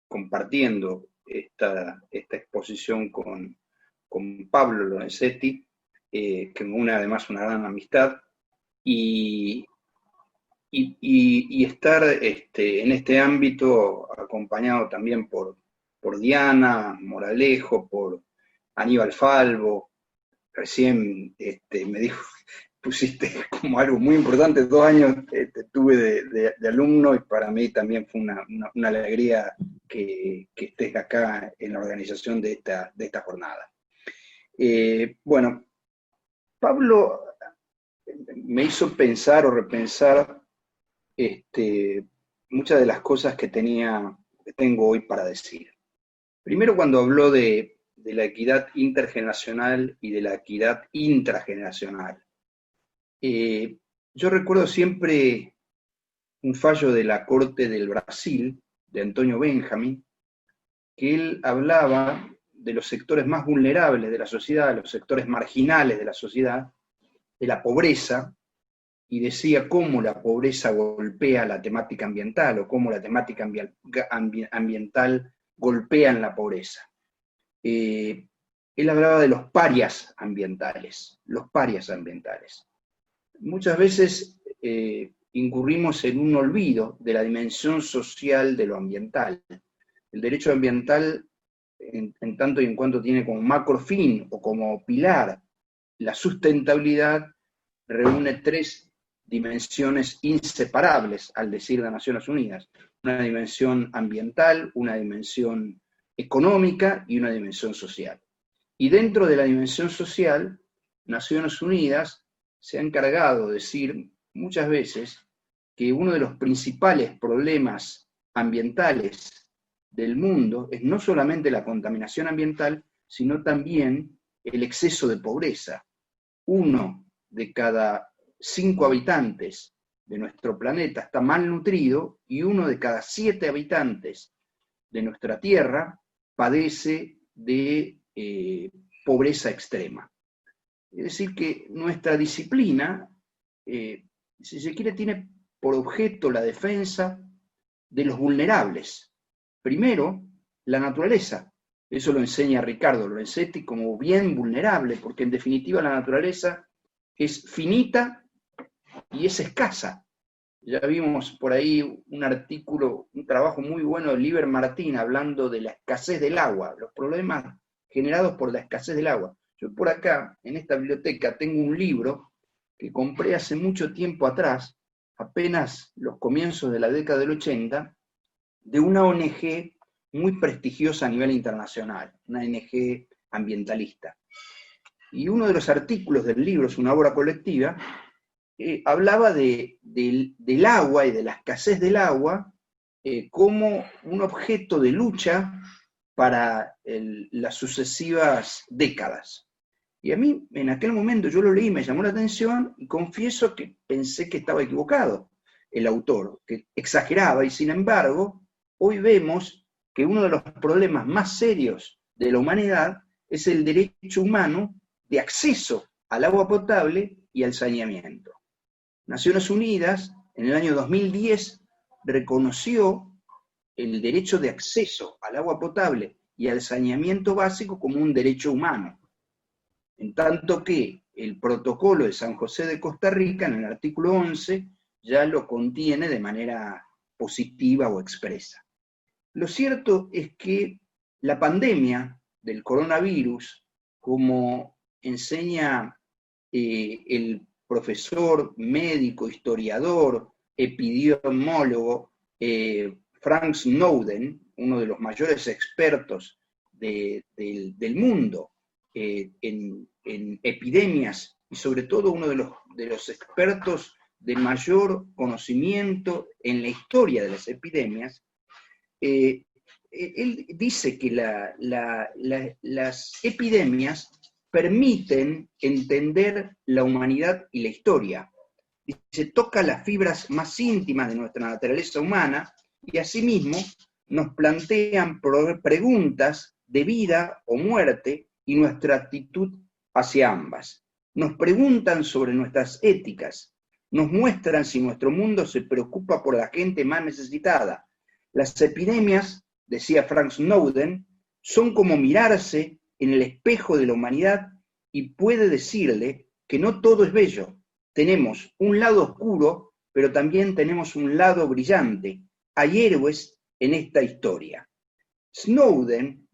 compartiendo esta exposición con Pablo Lorenzetti, que me une además una gran amistad, y estar en este ámbito acompañado también por Diana Moralejo, por Aníbal Falvo. Recién me dijo, pusiste como algo muy importante, 2 años tuve de alumno, y para mí también fue una alegría que estés acá en la organización de esta jornada. Bueno, Pablo me hizo pensar o repensar muchas de las cosas que tengo hoy para decir. Primero, cuando habló de la equidad intergeneracional y de la equidad intrageneracional. Yo recuerdo siempre un fallo de la Corte del Brasil, de Antonio Benjamin, que él hablaba de los sectores más vulnerables de la sociedad, los sectores marginales de la sociedad, de la pobreza, y decía cómo la pobreza golpea la temática ambiental, o cómo la temática ambiental golpea en la pobreza. Él hablaba de los parias ambientales, Muchas veces incurrimos en un olvido de la dimensión social de lo ambiental. El derecho ambiental, en tanto y en cuanto tiene como macrofin o como pilar la sustentabilidad, reúne 3 dimensiones inseparables, al decir de Naciones Unidas. Una dimensión ambiental, una dimensión económica y una dimensión social. Y dentro de la dimensión social, Naciones Unidas se ha encargado de decir muchas veces que uno de los principales problemas ambientales del mundo es no solamente la contaminación ambiental, sino también el exceso de pobreza. 1 de cada 5 habitantes de nuestro planeta está malnutrido, y 1 de cada 7 habitantes de nuestra Tierra padece de pobreza extrema. Es decir, que nuestra disciplina, si se quiere, tiene por objeto la defensa de los vulnerables. Primero, la naturaleza. Eso lo enseña Ricardo Lorenzetti como bien vulnerable, porque en definitiva la naturaleza es finita y es escasa. Ya vimos por ahí un artículo, un trabajo muy bueno de Liber Martín hablando de la escasez del agua, los problemas generados por la escasez del agua. Yo por acá, en esta biblioteca, tengo un libro que compré hace mucho tiempo atrás, apenas los comienzos de la década del 80, de una ONG muy prestigiosa a nivel internacional, una ONG ambientalista. Y uno de los artículos del libro, es una obra colectiva, hablaba del agua y de la escasez del agua como un objeto de lucha para las sucesivas décadas. Y a mí, en aquel momento, yo lo leí, me llamó la atención, y confieso que pensé que estaba equivocado el autor, que exageraba, y sin embargo, hoy vemos que uno de los problemas más serios de la humanidad es el derecho humano de acceso al agua potable y al saneamiento. Naciones Unidas, en el año 2010, reconoció el derecho de acceso al agua potable y al saneamiento básico como un derecho humano, en tanto que el protocolo de San José de Costa Rica, en el artículo 11, ya lo contiene de manera positiva o expresa. Lo cierto es que la pandemia del coronavirus, como enseña el profesor, médico, historiador, epidemiólogo Frank Snowden, uno de los mayores expertos del mundo en epidemias, y sobre todo uno de los expertos de mayor conocimiento en la historia de las epidemias, él dice que las epidemias permiten entender la humanidad y la historia. Se toca las fibras más íntimas de nuestra naturaleza humana y asimismo nos plantean preguntas de vida o muerte y nuestra actitud hacia ambas. Nos preguntan sobre nuestras éticas, nos muestran si nuestro mundo se preocupa por la gente más necesitada. Las epidemias, decía Frank Snowden, son como mirarse en el espejo de la humanidad y puede decirle que no todo es bello. Tenemos un lado oscuro, pero también tenemos un lado brillante. Hay héroes en esta historia. Snowden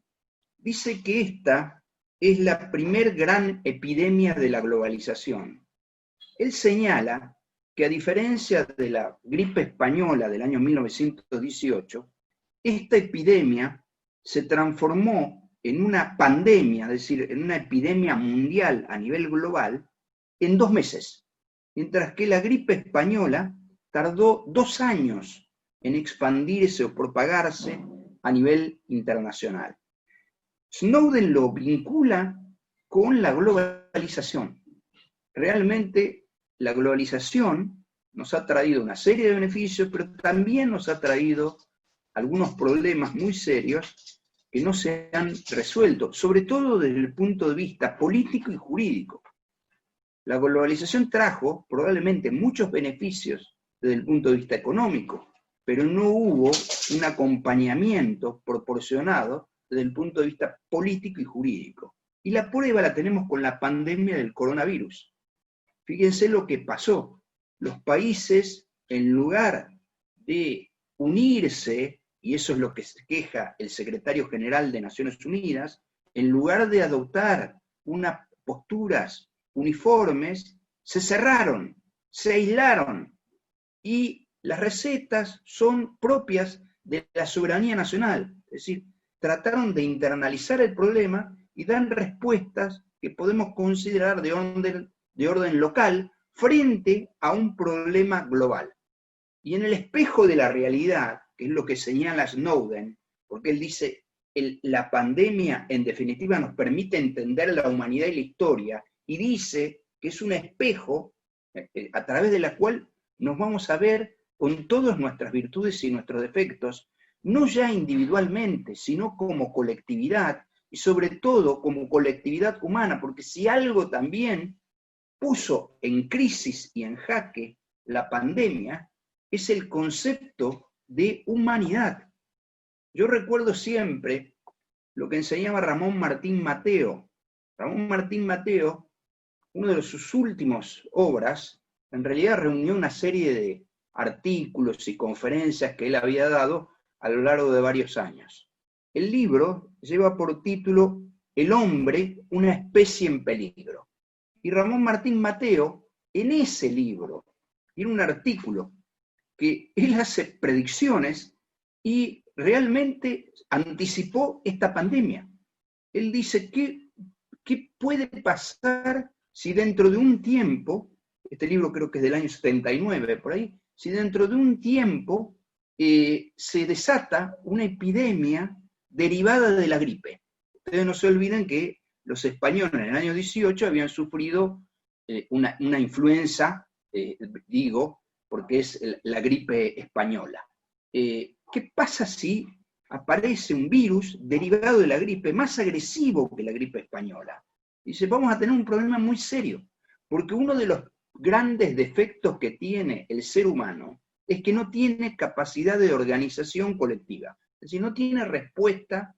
dice que esta es la primer gran epidemia de la globalización. Él señala que a diferencia de la gripe española del año 1918, esta epidemia se transformó en una pandemia, es decir, en una epidemia mundial a nivel global, en 2 meses, mientras que la gripe española tardó 2 años en expandirse o propagarse a nivel internacional. Snowden lo vincula con la globalización. Realmente la globalización nos ha traído una serie de beneficios, pero también nos ha traído algunos problemas muy serios que no se han resuelto, sobre todo desde el punto de vista político y jurídico. La globalización trajo probablemente muchos beneficios desde el punto de vista económico, pero no hubo un acompañamiento proporcionado desde el punto de vista político y jurídico. Y la prueba la tenemos con la pandemia del coronavirus. Fíjense lo que pasó. Los países, en lugar de unirse, y eso es lo que se queja el secretario general de Naciones Unidas, en lugar de adoptar unas posturas uniformes, se cerraron, se aislaron, y las recetas son propias de la soberanía nacional, es decir, trataron de internalizar el problema y dan respuestas que podemos considerar de orden local frente a un problema global. Y en el espejo de la realidad, que es lo que señala Snowden, porque él dice, la pandemia en definitiva nos permite entender la humanidad y la historia, y dice que es un espejo a través de la cual nos vamos a ver con todas nuestras virtudes y nuestros defectos, no ya individualmente, sino como colectividad, y sobre todo como colectividad humana, porque si algo también puso en crisis y en jaque la pandemia, es el concepto de humanidad. Yo recuerdo siempre lo que enseñaba Ramón Martín Mateo. Ramón Martín Mateo, una de sus últimas obras, en realidad reunió una serie de artículos y conferencias que él había dado a lo largo de varios años. El libro lleva por título El hombre, una especie en peligro. Y Ramón Martín Mateo, en ese libro, tiene un artículo que él hace predicciones y realmente anticipó esta pandemia. Él dice, ¿qué puede pasar si dentro de un tiempo, este libro creo que es del año 79, por ahí, si dentro de un tiempo se desata una epidemia derivada de la gripe? Ustedes no se olviden que los españoles en el año 18 habían sufrido una influenza, porque es la gripe española. ¿Qué pasa si aparece un virus derivado de la gripe más agresivo que la gripe española? Dice, vamos a tener un problema muy serio, porque uno de los grandes defectos que tiene el ser humano es que no tiene capacidad de organización colectiva, es decir, no tiene respuesta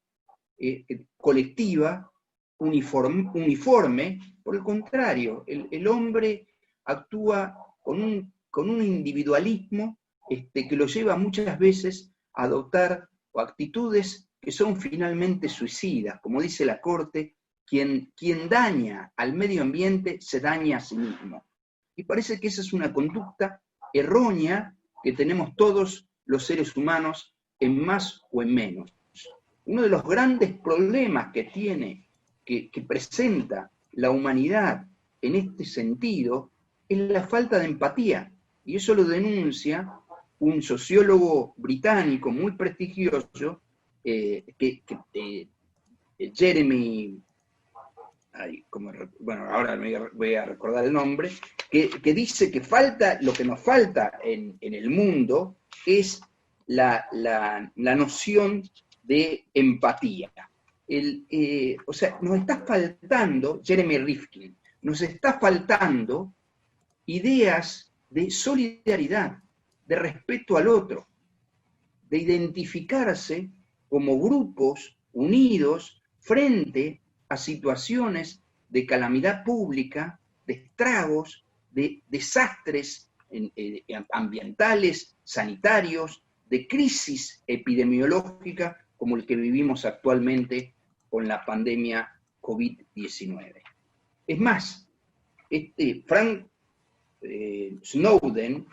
colectiva uniforme. Por el contrario, el hombre actúa con un individualismo que lo lleva muchas veces a adoptar actitudes que son finalmente suicidas. Como dice la Corte, quien daña al medio ambiente se daña a sí mismo. Y parece que esa es una conducta errónea que tenemos todos los seres humanos en más o en menos. Uno de los grandes problemas que presenta la humanidad en este sentido es la falta de empatía. Y eso lo denuncia un sociólogo británico muy prestigioso, Jeremy, ahora me voy a recordar el nombre, que dice que lo que nos falta en el mundo es la noción de empatía. O sea, nos está faltando, Jeremy Rifkin, nos está faltando ideas de solidaridad, de respeto al otro, de identificarse como grupos unidos frente a situaciones de calamidad pública, de estragos, de desastres ambientales, sanitarios, de crisis epidemiológica como el que vivimos actualmente con la pandemia COVID-19. Es más, Frank Snowden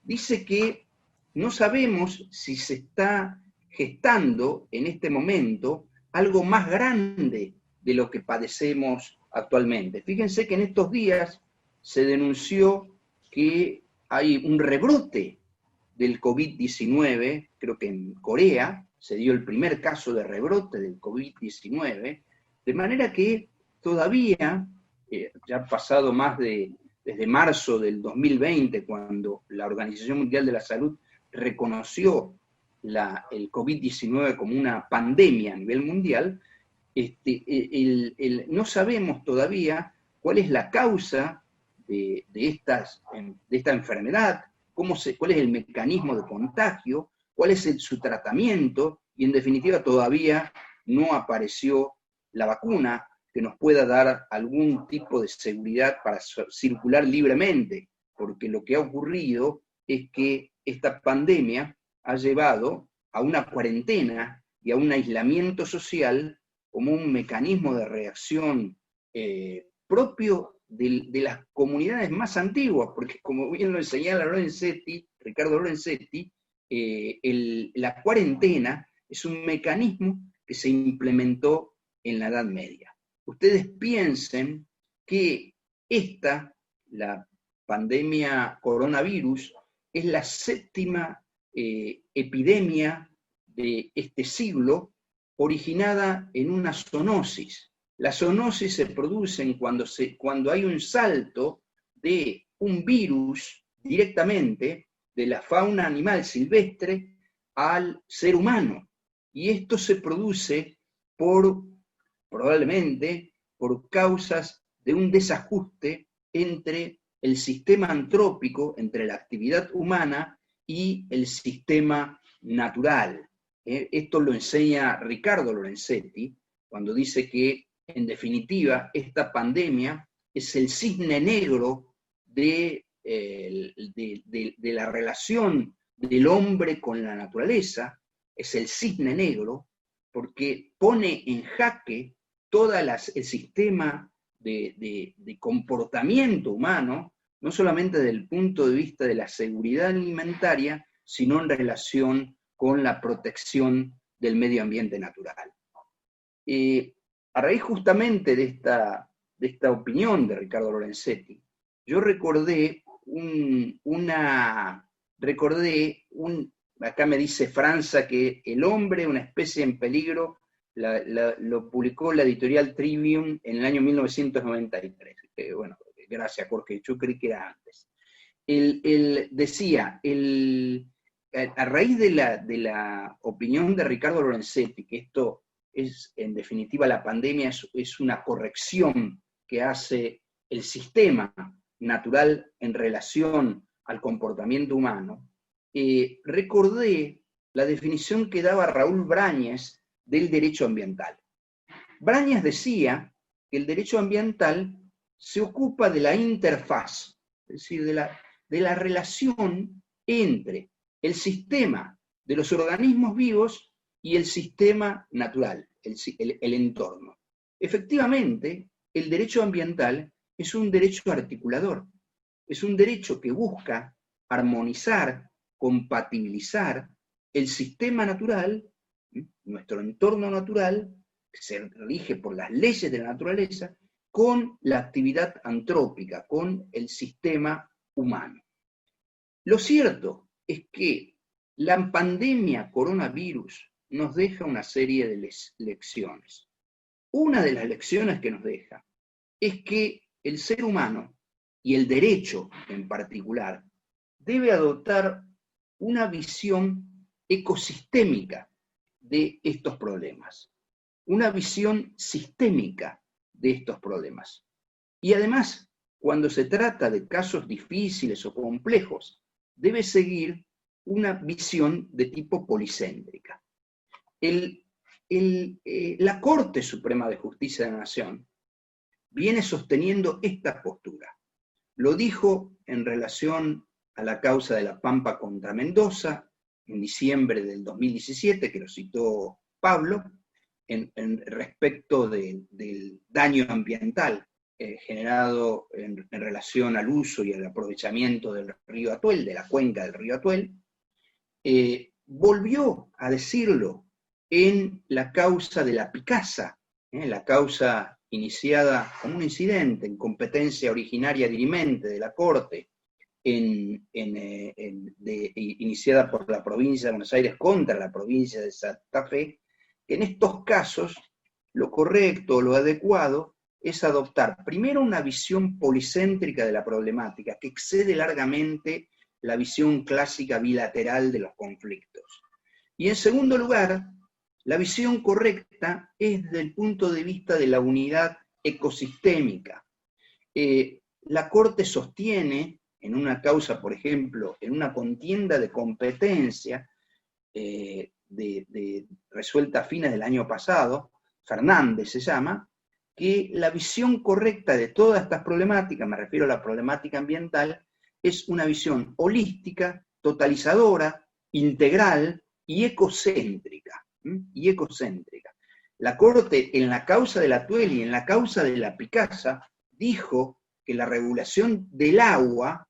dice que no sabemos si se está gestando en este momento algo más grande de lo que padecemos actualmente. Fíjense que en estos días se denunció que hay un rebrote del COVID-19, creo que en Corea se dio el primer caso de rebrote del COVID-19, de manera que todavía, ya ha pasado desde marzo del 2020, cuando la Organización Mundial de la Salud reconoció el COVID-19 como una pandemia a nivel mundial, no sabemos todavía cuál es la causa de esta enfermedad, cuál es el mecanismo de contagio, cuál es su tratamiento, y en definitiva todavía no apareció la vacuna que nos pueda dar algún tipo de seguridad para circular libremente, porque lo que ha ocurrido es que esta pandemia ha llevado a una cuarentena y a un aislamiento social como un mecanismo de reacción propio de las comunidades más antiguas, porque como bien lo señala Ricardo Lorenzetti, la cuarentena es un mecanismo que se implementó en la Edad Media. Ustedes piensen que la pandemia coronavirus, es la séptima epidemia de este siglo, originada en una zoonosis. Las zoonosis se producen cuando hay un salto de un virus directamente de la fauna animal silvestre al ser humano. Y esto se produce probablemente por causas de un desajuste entre el sistema antrópico, entre la actividad humana y el sistema natural. Esto lo enseña Ricardo Lorenzetti cuando dice que, en definitiva, esta pandemia es el cisne negro de la relación del hombre con la naturaleza, es el cisne negro, porque pone en jaque todo el sistema de comportamiento humano, no solamente desde el punto de vista de la seguridad alimentaria, sino en relación con la protección del medio ambiente natural. A raíz justamente de esta opinión de Ricardo Lorenzetti, yo recordé acá me dice Franza que El hombre, una especie en peligro, lo publicó la editorial Trivium en el año 1993. Bueno, gracias Jorge, yo creí que era antes. Él decía, a raíz de la opinión de Ricardo Lorenzetti, que esto es, en definitiva, la pandemia es una corrección que hace el sistema natural en relación al comportamiento humano, recordé la definición que daba Raúl Brañas del derecho ambiental. Brañas decía que el derecho ambiental se ocupa de la interfaz, es decir, de la relación entre el sistema de los organismos vivos y el sistema natural, el entorno. Efectivamente, el derecho ambiental es un derecho articulador, es un derecho que busca armonizar, compatibilizar el sistema natural, nuestro entorno natural, que se rige por las leyes de la naturaleza, con la actividad antrópica, con el sistema humano. Lo cierto es que la pandemia coronavirus nos deja una serie de lecciones. Una de las lecciones que nos deja es que el ser humano, y el derecho en particular, debe adoptar una visión ecosistémica de estos problemas, una visión sistémica de estos problemas. Y además, cuando se trata de casos difíciles o complejos, debe seguir una visión de tipo policéntrica. La Corte Suprema de Justicia de la Nación viene sosteniendo esta postura. Lo dijo en relación a la causa de La Pampa contra Mendoza, en diciembre del 2017, que lo citó Pablo, en respecto del daño ambiental generado en relación al uso y al aprovechamiento del río Atuel, de la cuenca del río Atuel, volvió a decirlo en la causa de la Picasa, la causa iniciada como un incidente en competencia originaria dirimente de la Corte, iniciada por la provincia de Buenos Aires contra la provincia de Santa Fe. En estos casos, lo correcto, lo adecuado, es adoptar primero una visión policéntrica de la problemática, que excede largamente la visión clásica bilateral de los conflictos. Y en segundo lugar, la visión correcta es desde el punto de vista de la unidad ecosistémica. La Corte sostiene, en una causa, por ejemplo, en una contienda de competencia, resuelta a fines del año pasado, Fernández se llama, que la visión correcta de todas estas problemáticas, me refiero a la problemática ambiental, es una visión holística, totalizadora, integral y ecocéntrica. La Corte, en la causa de la Atuel y en la causa de la Picasa, dijo que la regulación del agua,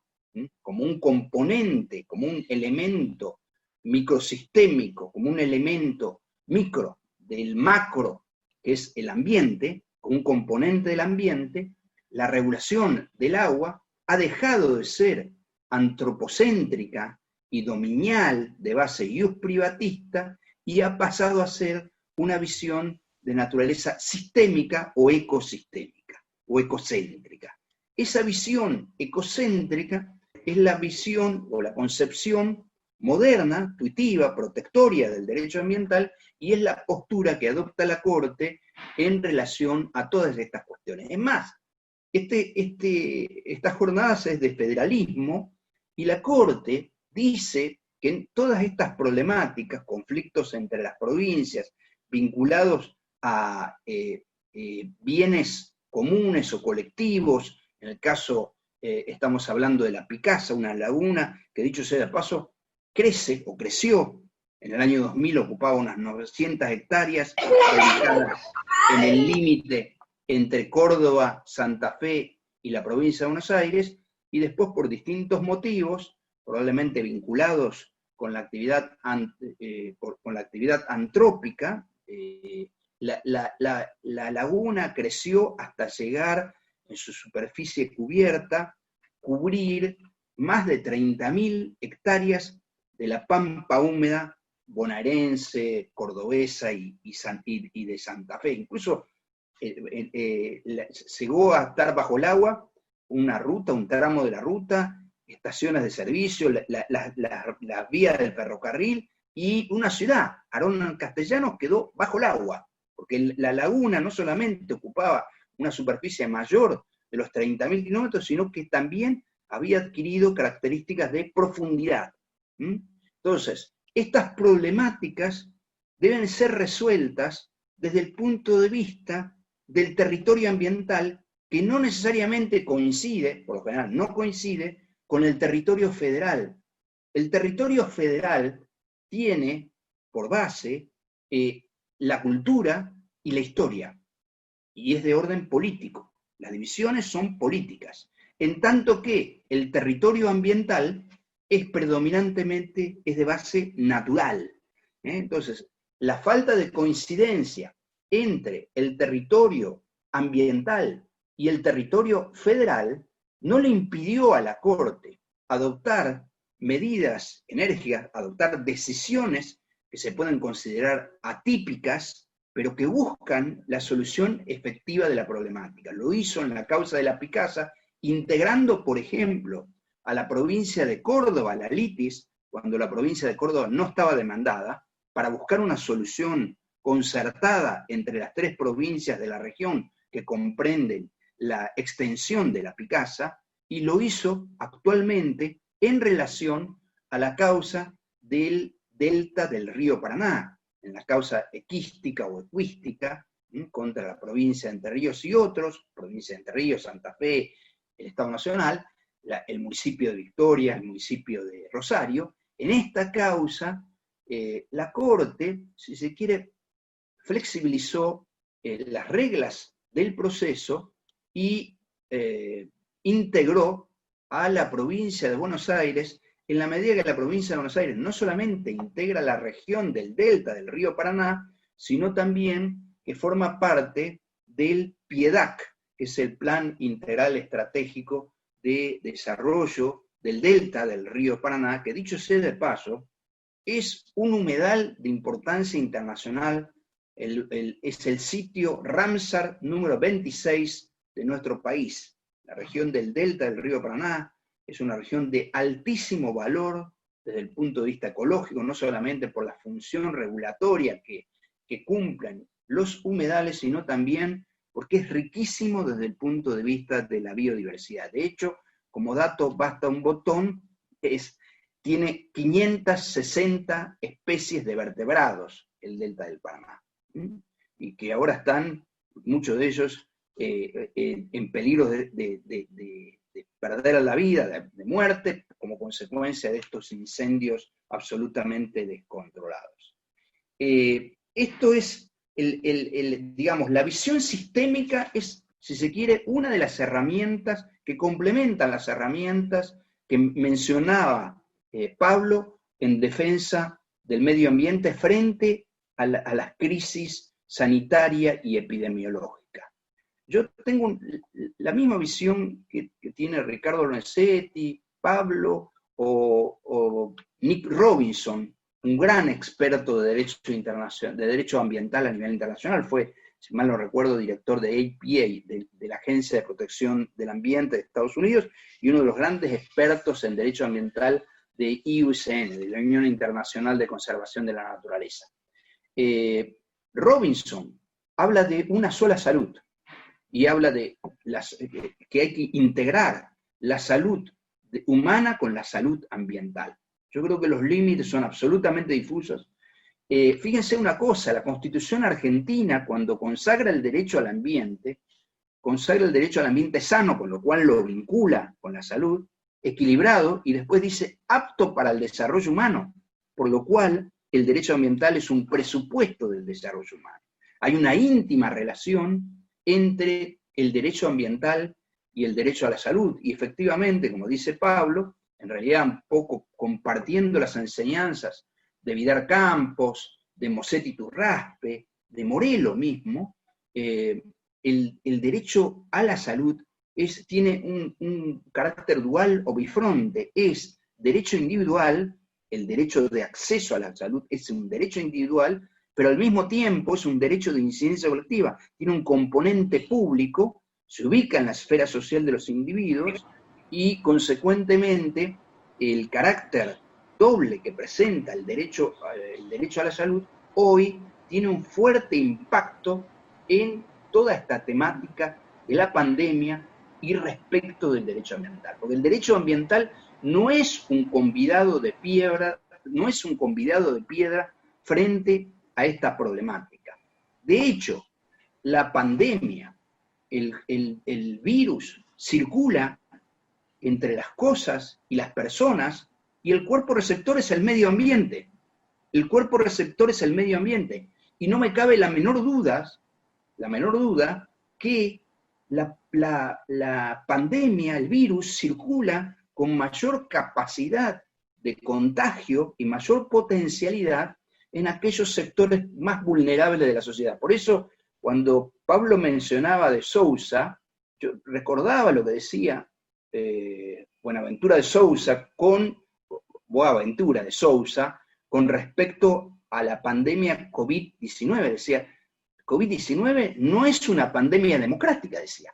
como un componente, como un elemento microsistémico, como un elemento micro del macro, que es el ambiente, como un componente del ambiente, la regulación del agua ha dejado de ser antropocéntrica y dominial de base ius privatista y ha pasado a ser una visión de naturaleza sistémica o ecosistémica o ecocéntrica. Esa visión ecocéntrica es la visión o la concepción moderna, intuitiva, protectoria del derecho ambiental, y es la postura que adopta la Corte en relación a todas estas cuestiones. Es más, estas jornadas es de federalismo, y la Corte dice que en todas estas problemáticas, conflictos entre las provincias, vinculados a bienes comunes o colectivos, en el caso estamos hablando de la Picasa, una laguna que, dicho sea de paso, crece o creció. En el año 2000 ocupaba unas 900 hectáreas ubicadas en el límite entre Córdoba, Santa Fe y la provincia de Buenos Aires, y después por distintos motivos, probablemente vinculados con la actividad, antrópica, la laguna creció hasta llegar en su superficie cubierta, cubrir más de 30.000 hectáreas de la pampa húmeda bonaerense, cordobesa y de Santa Fe. Incluso llegó a estar bajo el agua una ruta, un tramo de la ruta, estaciones de servicio, las vías del ferrocarril, y una ciudad, Arón Castellanos, quedó bajo el agua, porque la laguna no solamente ocupaba una superficie mayor de los 30.000 kilómetros, sino que también había adquirido características de profundidad. Entonces, estas problemáticas deben ser resueltas desde el punto de vista del territorio ambiental, que no necesariamente coincide, por lo general no coincide, con el territorio federal. El territorio federal tiene por base la cultura y la historia, y es de orden político. Las divisiones son políticas, en tanto que el territorio ambiental es predominantemente de base natural. Entonces, la falta de coincidencia entre el territorio ambiental y el territorio federal no le impidió a la Corte adoptar medidas enérgicas, adoptar decisiones que se pueden considerar atípicas, pero que buscan la solución efectiva de la problemática. Lo hizo en la causa de la Picasa, integrando, por ejemplo, a la provincia de Córdoba, la litis, cuando la provincia de Córdoba no estaba demandada, para buscar una solución concertada entre las 3 provincias de la región que comprenden la extensión de la Picasa, y lo hizo actualmente en relación a la causa del delta del río Paraná, en la causa equística o ecuística, contra la provincia de Entre Ríos y otros, provincia de Entre Ríos, Santa Fe, el Estado Nacional, el municipio de Victoria, el municipio de Rosario. En esta causa, la Corte, si se quiere, flexibilizó las reglas del proceso y integró a la provincia de Buenos Aires, en la medida que la provincia de Buenos Aires no solamente integra la región del delta del río Paraná, sino también que forma parte del PIEDAC, que es el Plan Integral Estratégico de Desarrollo del delta del río Paraná, que dicho sea de paso, es un humedal de importancia internacional, es el sitio Ramsar número 26 de nuestro país. La región del delta del río Paraná es una región de altísimo valor desde el punto de vista ecológico, no solamente por la función regulatoria que cumplen los humedales, sino también porque es riquísimo desde el punto de vista de la biodiversidad. De hecho, como dato, basta un botón, tiene 560 especies de vertebrados el delta del Paraná, y que ahora están, muchos de ellos, en peligro de perder la vida, de muerte, como consecuencia de estos incendios absolutamente descontrolados. Esto es, digamos, la visión sistémica es, si se quiere, una de las herramientas que complementan las herramientas que mencionaba Pablo en defensa del medio ambiente frente a las crisis sanitaria y epidemiológica. Yo tengo la misma visión que tiene Ricardo Lorenzetti, Pablo o Nick Robinson, un gran experto de derecho internacional, de derecho ambiental a nivel internacional. Fue, si mal no recuerdo, director de APA, de la Agencia de Protección del Ambiente de Estados Unidos, y uno de los grandes expertos en derecho ambiental de IUCN, de la Unión Internacional de Conservación de la Naturaleza. Robinson habla de una sola salud, y habla de que hay que integrar la salud humana con la salud ambiental. Yo creo que los límites son absolutamente difusos. Fíjense una cosa, la Constitución argentina, cuando consagra el derecho al ambiente sano, con lo cual lo vincula con la salud, equilibrado, y después dice apto para el desarrollo humano, por lo cual el derecho ambiental es un presupuesto del desarrollo humano. Hay una íntima relación entre el derecho ambiental y el derecho a la salud, y efectivamente, como dice Pablo, en realidad un poco compartiendo las enseñanzas de Vidar Campos, de Mosetti Turraspe, de Morelo mismo, el derecho a la salud tiene un carácter dual o bifronte, es derecho individual, el derecho de acceso a la salud es un derecho individual, pero al mismo tiempo es un derecho de incidencia colectiva, tiene un componente público, se ubica en la esfera social de los individuos, y consecuentemente el carácter doble que presenta el derecho a la salud hoy tiene un fuerte impacto en toda esta temática de la pandemia y respecto del derecho ambiental. Porque el derecho ambiental no es un convidado de piedra, frente a esta problemática. De hecho, la pandemia, el virus, circula entre las cosas y las personas, y el cuerpo receptor es el medio ambiente. El cuerpo receptor es el medio ambiente. Y no me cabe la menor duda que la pandemia, el virus, circula con mayor capacidad de contagio y mayor potencialidad en aquellos sectores más vulnerables de la sociedad. Por eso, cuando Pablo mencionaba de Sousa, yo recordaba lo que decía Boaventura de Sousa con respecto a la pandemia COVID-19. Decía, COVID-19 no es una pandemia democrática, decía,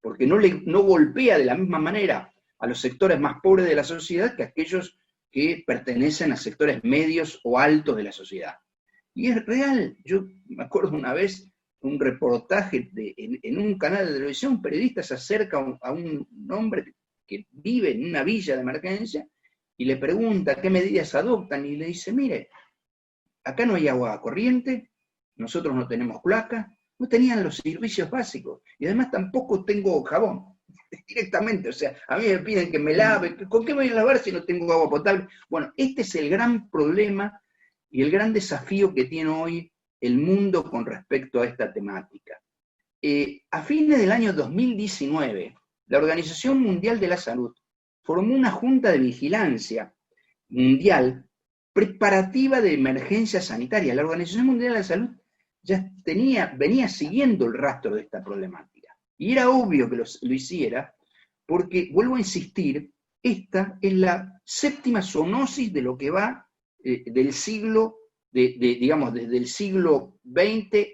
porque no golpea de la misma manera a los sectores más pobres de la sociedad que a aquellos que pertenecen a sectores medios o altos de la sociedad. Y es real. Yo me acuerdo una vez un reportaje en un canal de televisión, un periodista se acerca a un hombre que vive en una villa de emergencia y le pregunta qué medidas adoptan, y le dice, mire, acá no hay agua corriente, nosotros no tenemos cloaca, no tenían los servicios básicos, y además tampoco tengo jabón, directamente, o sea, a mí me piden que me lave, ¿con qué me voy a lavar si no tengo agua potable? Bueno, este es el gran problema y el gran desafío que tiene hoy el mundo con respecto a esta temática. A fines del año 2019, la Organización Mundial de la Salud formó una junta de vigilancia mundial preparativa de emergencia sanitaria. La Organización Mundial de la Salud ya venía siguiendo el rastro de esta problemática. Y era obvio que lo hiciera, porque, vuelvo a insistir, esta es la séptima zoonosis de lo que va del siglo, digamos, desde el siglo XX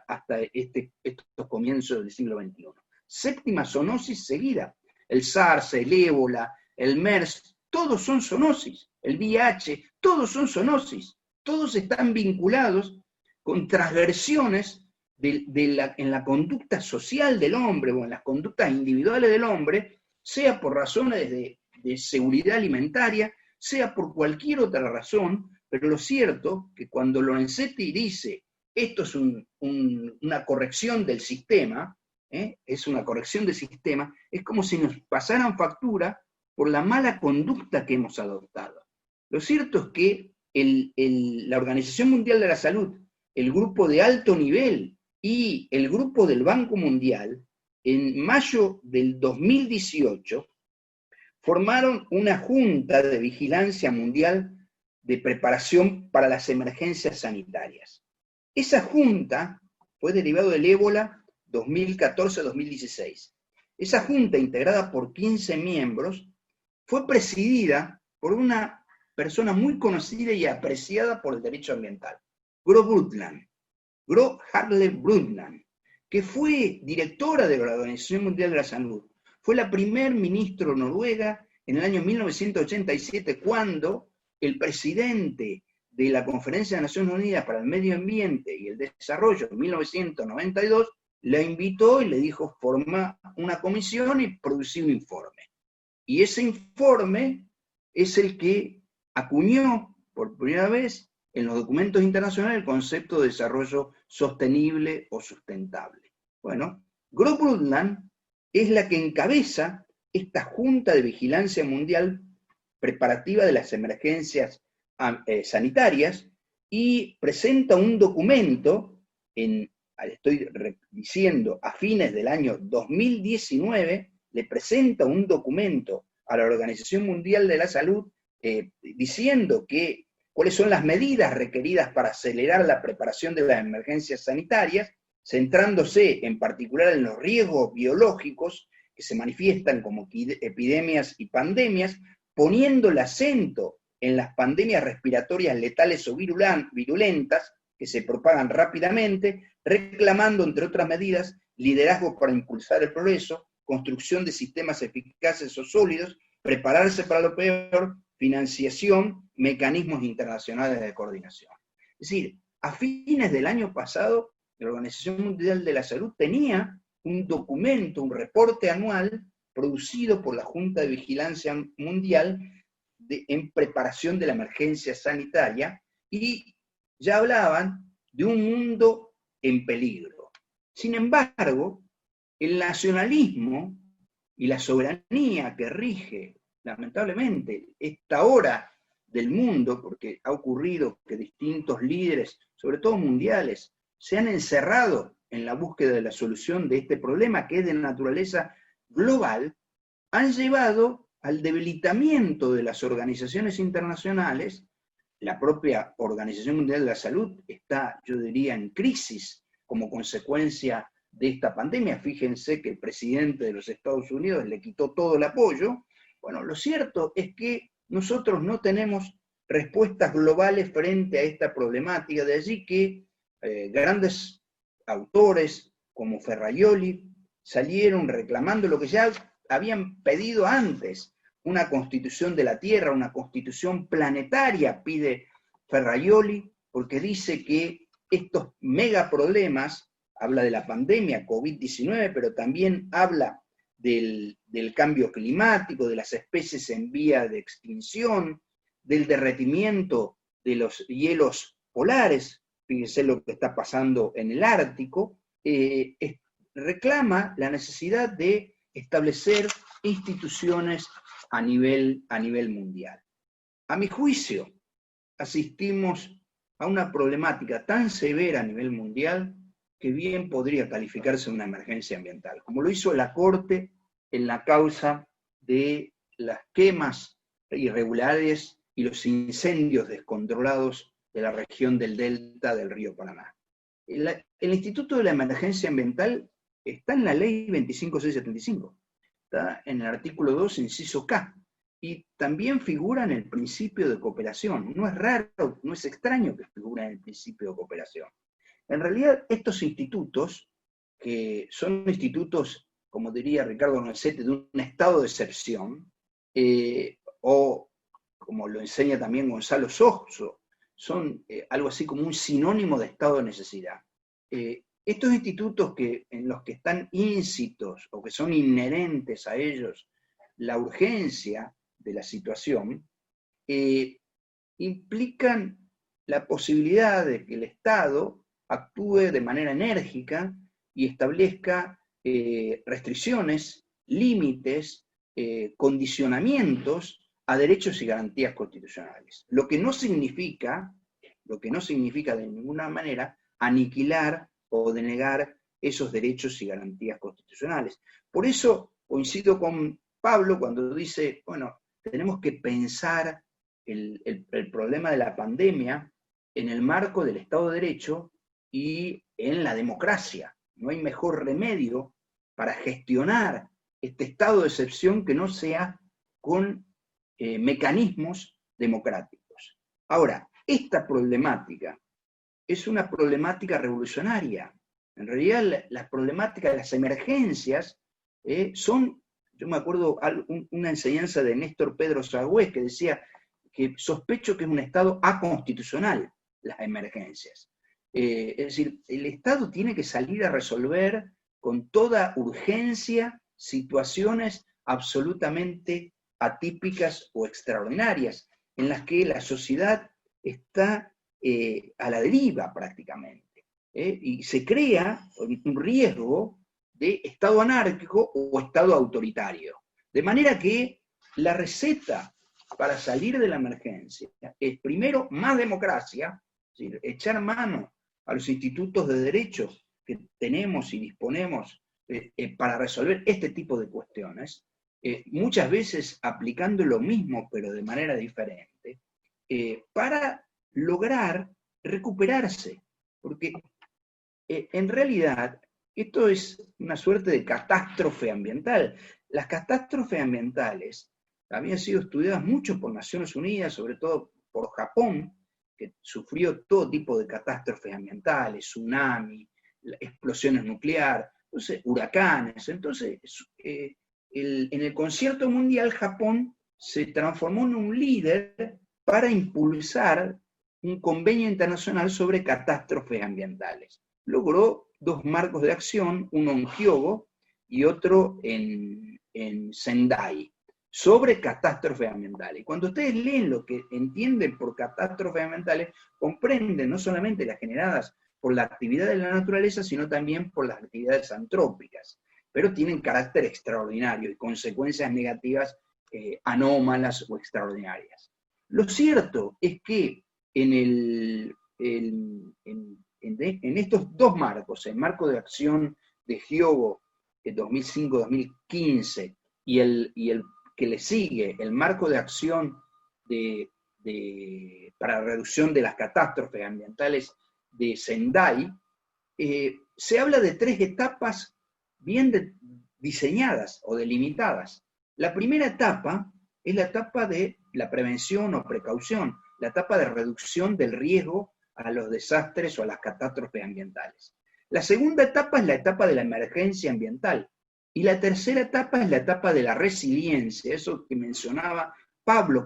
hasta estos comienzos del siglo XXI. Séptima zoonosis seguida. El SARS, el ébola, el MERS, todos son zoonosis. El VIH, todos son zoonosis. Todos están vinculados con transgresiones en la conducta social del hombre o en las conductas individuales del hombre, sea por razones de seguridad alimentaria, sea por cualquier otra razón, pero lo cierto que cuando Lorenzetti dice esto es una corrección del sistema, es una corrección del sistema, es como si nos pasaran factura por la mala conducta que hemos adoptado. Lo cierto es que la Organización Mundial de la Salud, el grupo de alto nivel y el grupo del Banco Mundial, en mayo del 2018, formaron una junta de vigilancia mundial de preparación para las emergencias sanitarias. Esa junta fue derivada del ébola 2014-2016. Esa junta, integrada por 15 miembros, fue presidida por una persona muy conocida y apreciada por el derecho ambiental, Gro Harlem Brundtland, que fue directora de la Organización Mundial de la Salud. Fue la primer ministro noruega en el año 1987, cuando el presidente de la Conferencia de Naciones Unidas para el Medio Ambiente y el Desarrollo en 1992 la invitó y le dijo, forma una comisión y producí un informe. Y ese informe es el que acuñó por primera vez en los documentos internacionales el concepto de desarrollo sostenible o sustentable. Bueno, Gro Brundtland es la que encabeza esta Junta de Vigilancia Mundial preparativa de las emergencias sanitarias y presenta un documento, estoy diciendo, a fines del año 2019, le presenta un documento a la Organización Mundial de la Salud diciendo cuáles son las medidas requeridas para acelerar la preparación de las emergencias sanitarias, centrándose en particular en los riesgos biológicos que se manifiestan como epidemias y pandemias, poniendo el acento en las pandemias respiratorias letales o virulentas que se propagan rápidamente, reclamando, entre otras medidas, liderazgo para impulsar el progreso, construcción de sistemas eficaces o sólidos, prepararse para lo peor, financiación, mecanismos internacionales de coordinación. Es decir, a fines del año pasado, la Organización Mundial de la Salud tenía un documento, un reporte anual producido por la Junta de Vigilancia Mundial en preparación de la emergencia sanitaria, y ya hablaban de un mundo en peligro. Sin embargo, el nacionalismo y la soberanía que rige, lamentablemente, esta hora del mundo, porque ha ocurrido que distintos líderes, sobre todo mundiales, se han encerrado en la búsqueda de la solución de este problema que es de naturaleza global, han llevado al debilitamiento de las organizaciones internacionales. La propia Organización Mundial de la Salud está, yo diría, en crisis como consecuencia de esta pandemia. Fíjense que el presidente de los Estados Unidos le quitó todo el apoyo. Bueno, lo cierto es que nosotros no tenemos respuestas globales frente a esta problemática, de allí que grandes autores como Ferrajoli salieron reclamando lo que ya habían pedido antes, una constitución de la Tierra, una constitución planetaria, pide Ferrajoli, porque dice que estos megaproblemas, habla de la pandemia COVID-19, pero también habla del cambio climático, de las especies en vía de extinción, del derretimiento de los hielos polares, fíjense lo que está pasando en el Ártico, reclama la necesidad de establecer instituciones a nivel mundial. A mi juicio, asistimos a una problemática tan severa a nivel mundial que bien podría calificarse una emergencia ambiental, como lo hizo la Corte en la causa de las quemas irregulares y los incendios descontrolados de la región del delta del río Paraná. El Instituto de la Emergencia Ambiental está en la Ley 25675, está en el artículo 2, inciso K, y también figura en el principio de cooperación. No es raro, no es extraño que figure en el principio de cooperación. En realidad, estos institutos, que son institutos, como diría Ricardo Nocetti, de un estado de excepción, o como lo enseña también Gonzalo Soso, son algo así como un sinónimo de estado de necesidad. Estos institutos en los que están íncitos o que son inherentes a ellos la urgencia de la situación, implican la posibilidad de que el Estado actúe de manera enérgica y establezca restricciones, límites, condicionamientos a derechos y garantías constitucionales. Lo que no significa de ninguna manera aniquilar o denegar esos derechos y garantías constitucionales. Por eso coincido con Pablo cuando dice, bueno, tenemos que pensar el problema de la pandemia en el marco del Estado de Derecho y en la democracia. No hay mejor remedio para gestionar este estado de excepción que no sea con mecanismos democráticos. Ahora, esta problemática es una problemática revolucionaria. En realidad, las problemáticas de las emergencias son, yo me acuerdo una enseñanza de Néstor Pedro Sagüez que decía que sospecho que es un estado aconstitucional las emergencias. Es decir, el Estado tiene que salir a resolver con toda urgencia situaciones absolutamente atípicas o extraordinarias, en las que la sociedad está a la deriva prácticamente, y se crea un riesgo de estado anárquico o estado autoritario. De manera que la receta para salir de la emergencia es primero más democracia, es decir, echar mano a los institutos de derechos que tenemos y disponemos para resolver este tipo de cuestiones, muchas veces aplicando lo mismo pero de manera diferente, para lograr recuperarse, porque en realidad esto es una suerte de catástrofe ambiental. Las catástrofes ambientales habían sido estudiadas mucho por Naciones Unidas, sobre todo por Japón, que sufrió todo tipo de catástrofes ambientales, tsunami, explosiones nucleares, entonces, huracanes. Entonces, en el concierto mundial, Japón se transformó en un líder para impulsar un convenio internacional sobre catástrofes ambientales. Logró dos marcos de acción, uno en Hyogo y otro en Sendai, sobre catástrofes ambientales. Y cuando ustedes leen lo que entienden por catástrofes ambientales, comprenden no solamente las generadas por la actividad de la naturaleza, sino también por las actividades antrópicas, pero tienen carácter extraordinario y consecuencias negativas anómalas o extraordinarias. Lo cierto es que en estos dos marcos, el marco de acción de Hyogo 2005-2015 y el que le sigue, el marco de acción para reducción de las catástrofes ambientales de Sendai, se habla de tres etapas bien diseñadas o delimitadas. La primera etapa es la etapa de la prevención o precaución, la etapa de reducción del riesgo a los desastres o a las catástrofes ambientales. La segunda etapa es la etapa de la emergencia ambiental. Y la tercera etapa es la etapa de la resiliencia, eso que mencionaba Pablo,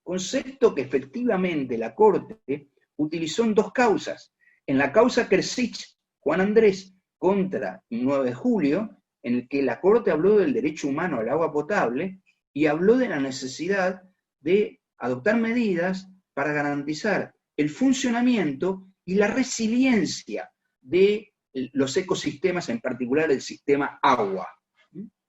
concepto que efectivamente la Corte utilizó en dos causas. En la causa Kersich, Juan Andrés, contra 9 de julio, en el que la Corte habló del derecho humano al agua potable y habló de la necesidad de adoptar medidas para garantizar el funcionamiento y la resiliencia de los ecosistemas, en particular el sistema agua.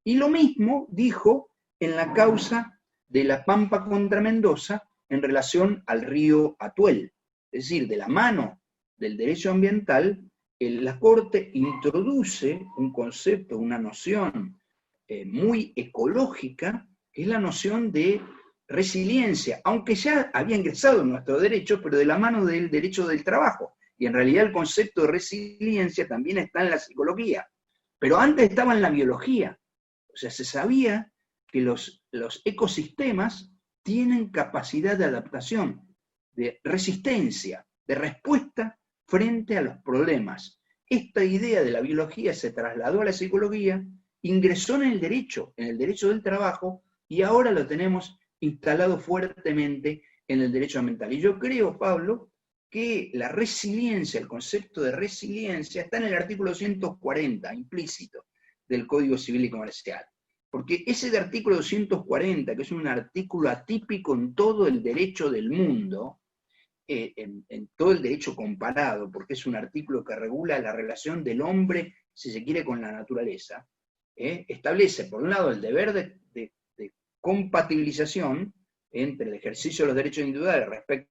Y lo mismo dijo en la causa de La Pampa contra Mendoza en relación al río Atuel. Es decir, de la mano del derecho ambiental, la Corte introduce un concepto, una noción muy ecológica, que es la noción de resiliencia, aunque ya había ingresado en nuestro derecho, pero de la mano del derecho del trabajo. Y en realidad el concepto de resiliencia también está en la psicología, pero antes estaba en la biología. O sea, se sabía que los ecosistemas tienen capacidad de adaptación, de resistencia, de respuesta frente a los problemas. Esta idea de la biología se trasladó a la psicología, ingresó en el derecho del trabajo, y ahora lo tenemos instalado fuertemente en el derecho ambiental. Y yo creo, Pablo, que la resiliencia, el concepto de resiliencia, está en el artículo 240, implícito, del Código Civil y Comercial. Porque ese de artículo 240, que es un artículo atípico en todo el derecho del mundo, en todo el derecho comparado, porque es un artículo que regula la relación del hombre, si se quiere, con la naturaleza, establece, por un lado, el deber de compatibilización entre el ejercicio de los derechos individuales respecto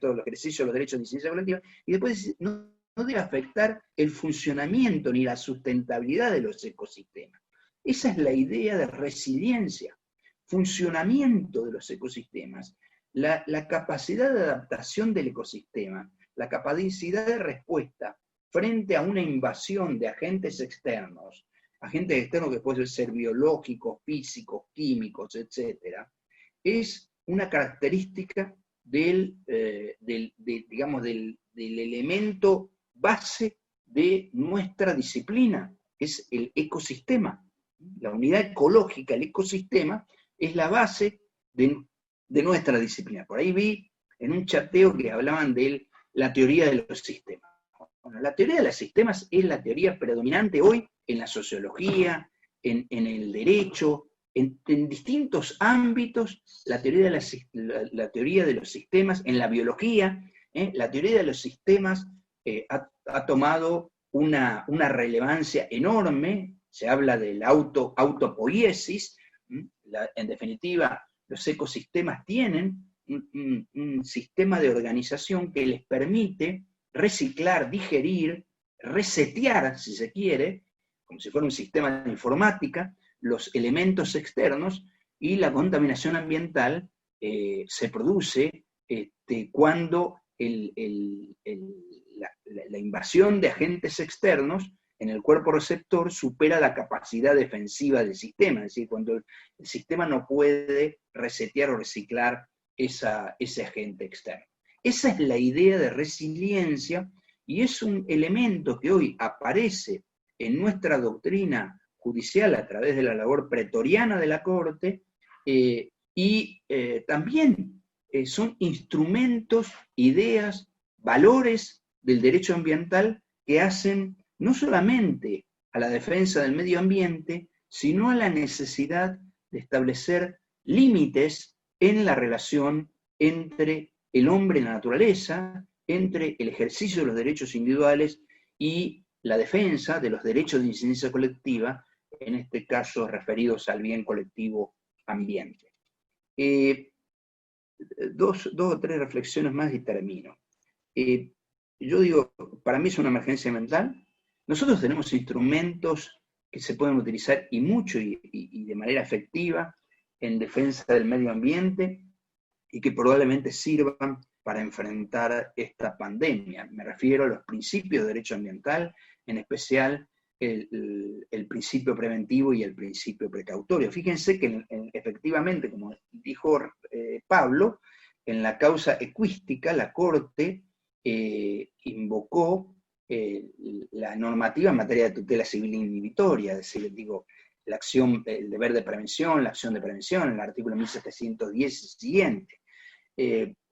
al ejercicio de los derechos de incidencia colectiva, y después no debe afectar el funcionamiento ni la sustentabilidad de los ecosistemas. Esa es la idea de resiliencia, funcionamiento de los ecosistemas, la capacidad de adaptación del ecosistema, la capacidad de respuesta frente a una invasión de agentes externos que pueden ser biológicos, físicos, químicos, etc., es una característica del elemento base de nuestra disciplina, que es el ecosistema. La unidad ecológica, el ecosistema, es la base de nuestra disciplina. Por ahí vi en un chateo que hablaban de la teoría de los sistemas. Bueno, la teoría de los sistemas es la teoría predominante hoy en la sociología, en el derecho, en distintos ámbitos, la teoría de los sistemas, en la biología, la teoría de los sistemas ha tomado una relevancia enorme. Se habla de la autopoiesis. En definitiva, los ecosistemas tienen un sistema de organización que les permite reciclar, digerir, resetear, si se quiere, como si fuera un sistema de informática, los elementos externos, y la contaminación ambiental se produce cuando la invasión de agentes externos en el cuerpo receptor supera la capacidad defensiva del sistema, es decir, cuando el sistema no puede resetear o reciclar ese agente externo. Esa es la idea de resiliencia, y es un elemento que hoy aparece en nuestra doctrina judicial a través de la labor pretoriana de la Corte, y también son instrumentos, ideas, valores del derecho ambiental que hacen no solamente a la defensa del medio ambiente, sino a la necesidad de establecer límites en la relación entre el hombre y la naturaleza, entre el ejercicio de los derechos individuales y la defensa de los derechos de incidencia colectiva, en este caso referidos al bien colectivo ambiente. Dos o tres reflexiones más y termino. Yo digo, para mí es una emergencia ambiental. Nosotros tenemos instrumentos que se pueden utilizar y mucho y de manera efectiva en defensa del medio ambiente y que probablemente sirvan para enfrentar esta pandemia. Me refiero a los principios de derecho ambiental, en especial el principio preventivo y el principio precautorio. Fíjense que efectivamente, como dijo Pablo, en la causa ecuística la Corte invocó la normativa en materia de tutela civil inhibitoria, es decir, digo, la acción, el deber de prevención, la acción de prevención, el artículo 1710 y siguiente.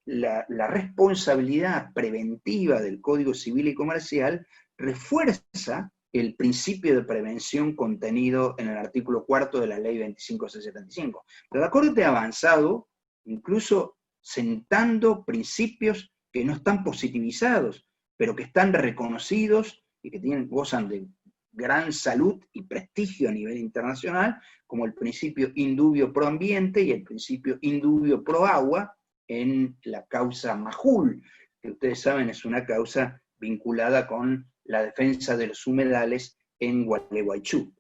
La responsabilidad preventiva del Código Civil y Comercial refuerza el principio de prevención contenido en el artículo 4 de la Ley 25.675. Pero la Corte ha avanzado, incluso sentando principios que no están positivizados, pero que están reconocidos y que gozan de gran salud y prestigio a nivel internacional, como el principio indubio pro ambiente y el principio indubio pro agua en la causa Majul, que ustedes saben es una causa vinculada con la defensa de los humedales en Gualeguaychú.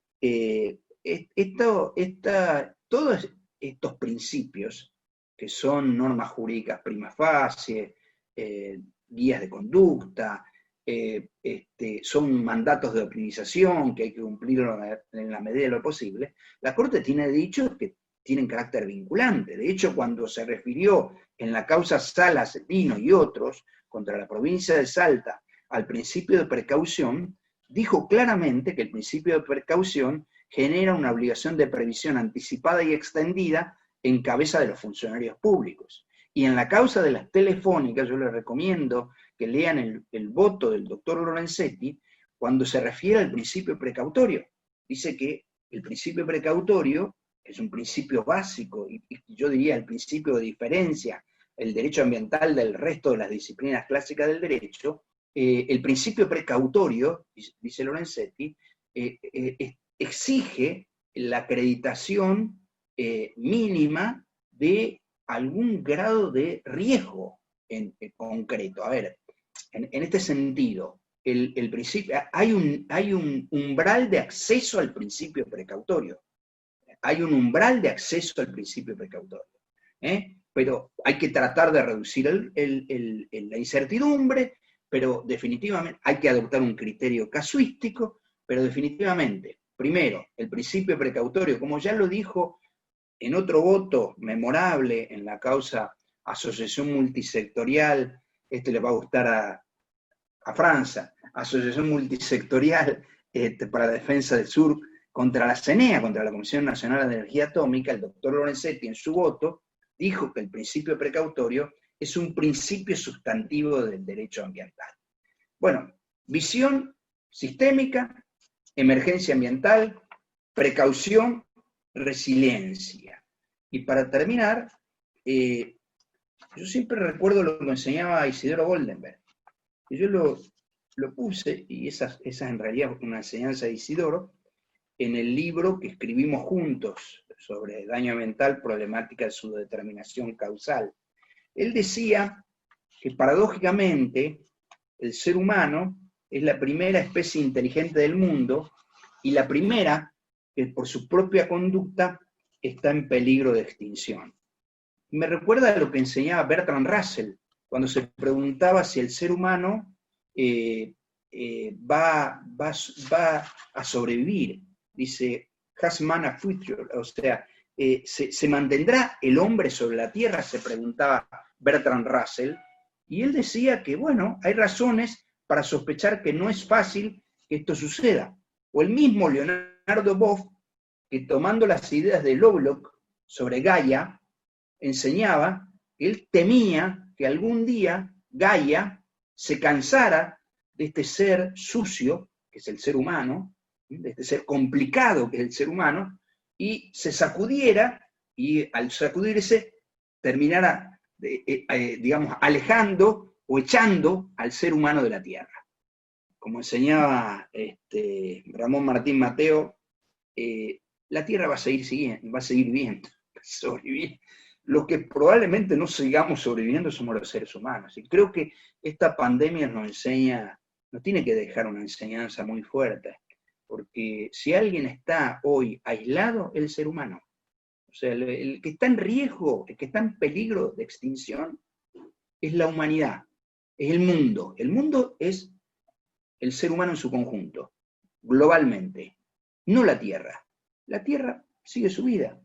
Todos estos principios, que son normas jurídicas prima facie, guías de conducta, son mandatos de optimización que hay que cumplirlo en la medida de lo posible, la Corte tiene dicho que tienen carácter vinculante. De hecho, cuando se refirió en la causa Salas, Dino y otros contra la provincia de Salta al principio de precaución, dijo claramente que el principio de precaución genera una obligación de previsión anticipada y extendida en cabeza de los funcionarios públicos. Y en la causa de las telefónicas, yo les recomiendo que lean el voto del doctor Lorenzetti cuando se refiere al principio precautorio. Dice que el principio precautorio es un principio básico, y yo diría el principio de diferencia, el derecho ambiental del resto de las disciplinas clásicas del derecho. El principio precautorio, dice Lorenzetti, exige la acreditación mínima de algún grado de riesgo en concreto. A ver, en este sentido, el principio, hay un umbral de acceso al principio precautorio. Hay un umbral de acceso al principio precautorio. Pero hay que tratar de reducir la incertidumbre, pero definitivamente hay que adoptar un criterio casuístico, pero definitivamente, primero, el principio precautorio, como ya lo dijo en otro voto memorable en la causa Asociación Multisectorial, le va a gustar a Francia, Asociación Multisectorial para la Defensa del Sur contra la CENEA, contra la Comisión Nacional de Energía Atómica, el doctor Lorenzetti en su voto dijo que el principio precautorio es un principio sustantivo del derecho ambiental. Bueno, visión sistémica, emergencia ambiental, precaución, resiliencia. Y para terminar, yo siempre recuerdo lo que enseñaba Isidoro Goldenberg. Y yo lo puse, y esa en realidad es una enseñanza de Isidoro, en el libro que escribimos juntos sobre daño ambiental, problemática de su determinación causal. Él decía que paradójicamente el ser humano es la primera especie inteligente del mundo y la primera que por su propia conducta está en peligro de extinción. Me recuerda a lo que enseñaba Bertrand Russell cuando se preguntaba si el ser humano va a sobrevivir. Dice, has man a future? O sea, ¿se mantendrá el hombre sobre la Tierra? Se preguntaba Bertrand Russell. Y él decía que, bueno, hay razones para sospechar que no es fácil que esto suceda. O el mismo Leonardo Boff, que tomando las ideas de Lovelock sobre Gaia, enseñaba que él temía que algún día Gaia se cansara de este ser sucio, que es el ser humano, de este ser complicado, que es el ser humano, y se sacudiera, y al sacudirse terminara, digamos, alejando o echando al ser humano de la tierra. Como enseñaba Ramón Martín Mateo, la tierra va a seguir viviendo, sobrevivir. Los que probablemente no sigamos sobreviviendo somos los seres humanos. Y creo que esta pandemia nos tiene que dejar una enseñanza muy fuerte. Porque si alguien está hoy aislado, es el ser humano. O sea, el que está en riesgo, el que está en peligro de extinción, es la humanidad, es el mundo. El mundo es el ser humano en su conjunto, globalmente, no la Tierra. La Tierra sigue su vida.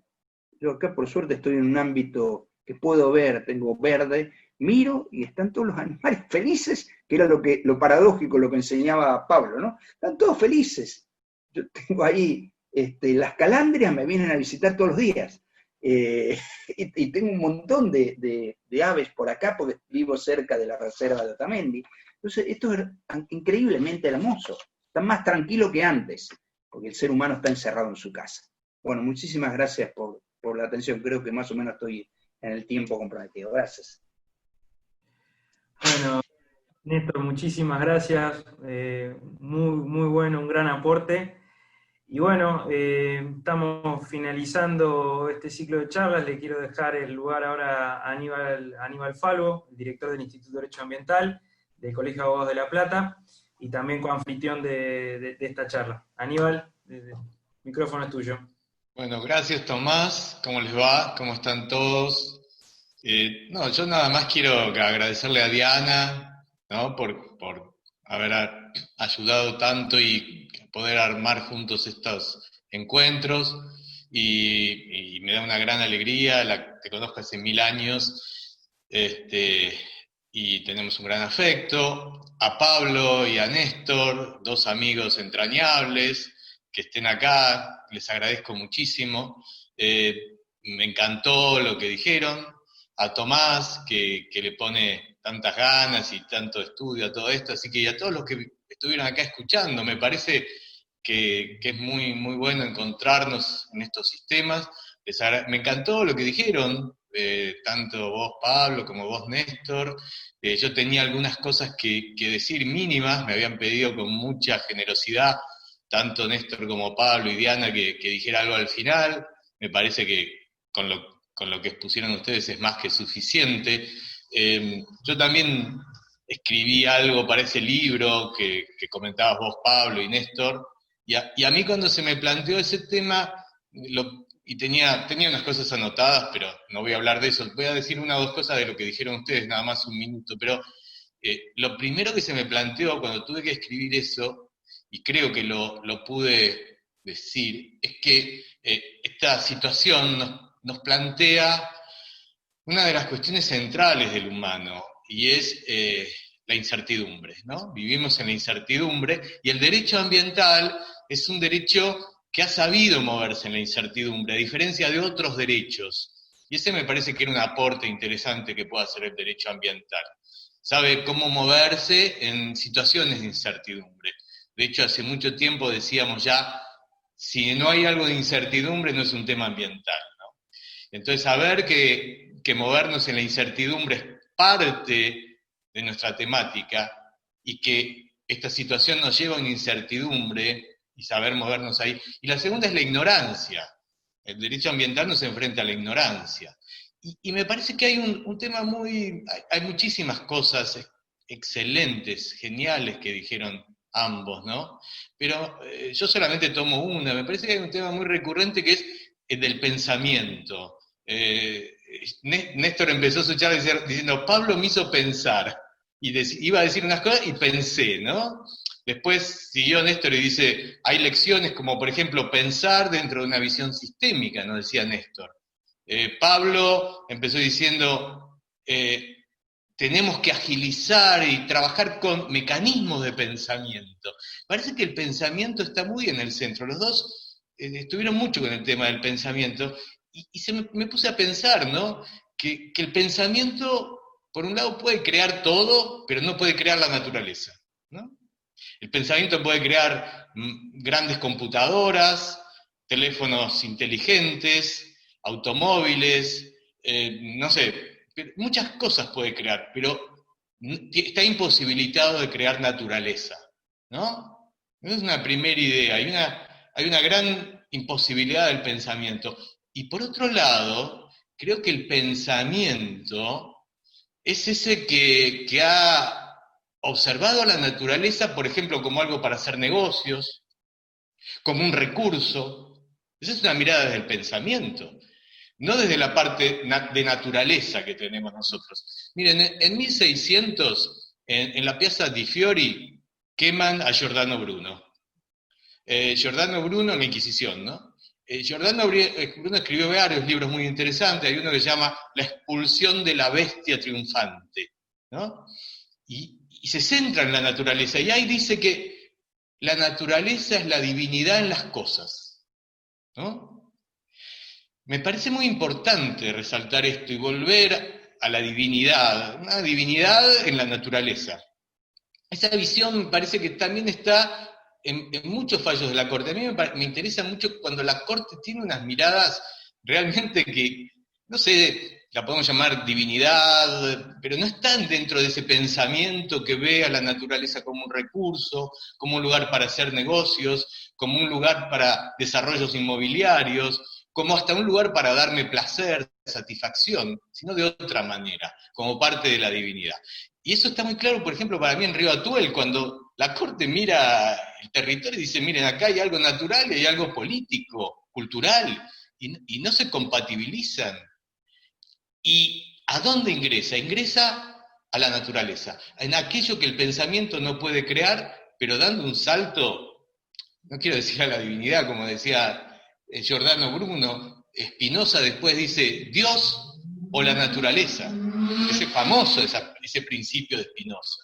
Yo acá, por suerte, estoy en un ámbito que puedo ver, tengo verde, miro y están todos los animales felices, que era lo paradójico, lo que enseñaba Pablo, ¿no? Están todos felices. Yo tengo ahí, las calandrias me vienen a visitar todos los días, y tengo un montón de aves por acá, porque vivo cerca de la reserva de Otamendi. Entonces, esto es increíblemente hermoso, está más tranquilo que antes, porque el ser humano está encerrado en su casa. Bueno, muchísimas gracias por la atención, creo que más o menos estoy en el tiempo comprometido. Gracias. Bueno, Néstor, muchísimas gracias, muy bueno, un gran aporte. Y bueno, estamos finalizando este ciclo de charlas. Le quiero dejar el lugar ahora a Aníbal Falvo, el director del Instituto de Derecho Ambiental del Colegio de Abogados de La Plata, y también coanfitrión de esta charla. Aníbal, el micrófono es tuyo. Bueno, gracias Tomás, ¿cómo les va? ¿Cómo están todos? Yo nada más quiero agradecerle a Diana, ¿no? por haber ayudado tanto y poder armar juntos estos encuentros, y me da una gran alegría, te conozco hace 1000 años, y tenemos un gran afecto. A Pablo y a Néstor, dos amigos entrañables, que estén acá, les agradezco muchísimo. Me encantó lo que dijeron. A Tomás, que le pone tantas ganas y tanto estudio a todo esto, así que y a todos los que estuvieron acá escuchando, me parece que es muy, muy bueno encontrarnos en estos sistemas. Me encantó lo que dijeron, tanto vos, Pablo, como vos, Néstor. Yo tenía algunas cosas que decir mínimas, me habían pedido con mucha generosidad, tanto Néstor como Pablo y Diana, que dijera algo al final. Me parece que con lo que expusieron ustedes es más que suficiente. Yo también escribí algo para ese libro que comentabas vos, Pablo y Néstor, y a mí cuando se me planteó ese tema, y tenía unas cosas anotadas, pero no voy a hablar de eso, voy a decir una o dos cosas de lo que dijeron ustedes, nada más un minuto, pero lo primero que se me planteó cuando tuve que escribir eso, y creo que lo pude decir, es que esta situación nos plantea una de las cuestiones centrales del humano, y es la incertidumbre, ¿no? Vivimos en la incertidumbre, y el derecho ambiental es un derecho que ha sabido moverse en la incertidumbre, a diferencia de otros derechos. Y ese me parece que era un aporte interesante que puede hacer el derecho ambiental. Sabe cómo moverse en situaciones de incertidumbre. De hecho, hace mucho tiempo decíamos ya, si no hay algo de incertidumbre, no es un tema ambiental, ¿no? Entonces, saber que movernos en la incertidumbre es parte de nuestra temática, y que esta situación nos lleva a una incertidumbre, y saber movernos ahí. Y la segunda es la ignorancia. El derecho ambiental nos enfrenta a la ignorancia. Y me parece que hay un tema hay muchísimas cosas excelentes, geniales que dijeron ambos, ¿no? Pero yo solamente tomo una. Me parece que hay un tema muy recurrente que es el del pensamiento. Néstor empezó su charla diciendo, Pablo me hizo pensar, y iba a decir unas cosas y pensé, ¿no? Después siguió Néstor y dice, hay lecciones como, por ejemplo, pensar dentro de una visión sistémica, nos decía Néstor. Pablo empezó diciendo, tenemos que agilizar y trabajar con mecanismos de pensamiento. Parece que el pensamiento está muy en el centro. Los dos estuvieron mucho con el tema del pensamiento, y me puse a pensar, ¿no? Que el pensamiento, por un lado, puede crear todo, pero no puede crear la naturaleza, ¿no? El pensamiento puede crear grandes computadoras, teléfonos inteligentes, automóviles, no sé, muchas cosas puede crear, pero está imposibilitado de crear naturaleza, ¿no? Esa es una primera idea, hay una gran imposibilidad del pensamiento. Y por otro lado, creo que el pensamiento es ese que ha observado a la naturaleza, por ejemplo, como algo para hacer negocios, como un recurso. Esa es una mirada desde el pensamiento, no desde la parte de naturaleza que tenemos nosotros. Miren, en 1600, en la Piazza di Fiori, queman a Giordano Bruno. Giordano Bruno en la Inquisición, ¿no? Giordano Bruno escribió varios libros muy interesantes, hay uno que se llama La expulsión de la bestia triunfante, ¿no? Y se centra en la naturaleza, y ahí dice que la naturaleza es la divinidad en las cosas, ¿no? Me parece muy importante resaltar esto y volver a la divinidad, una divinidad en la naturaleza. Esa visión me parece que también está en muchos fallos de la Corte. A mí me interesa mucho cuando la Corte tiene unas miradas realmente que, no sé, la podemos llamar divinidad, pero no están dentro de ese pensamiento que ve a la naturaleza como un recurso, como un lugar para hacer negocios, como un lugar para desarrollos inmobiliarios, como hasta un lugar para darme placer, satisfacción, sino de otra manera, como parte de la divinidad. Y eso está muy claro, por ejemplo, para mí en Río Atuel, cuando la Corte mira el territorio y dice, miren, acá hay algo natural y hay algo político, cultural, y no se compatibilizan. ¿Y a dónde ingresa? Ingresa a la naturaleza, en aquello que el pensamiento no puede crear, pero dando un salto, no quiero decir a la divinidad, como decía Giordano Bruno, Spinoza después dice, Dios o la naturaleza. Ese famoso, ese principio de Spinoza,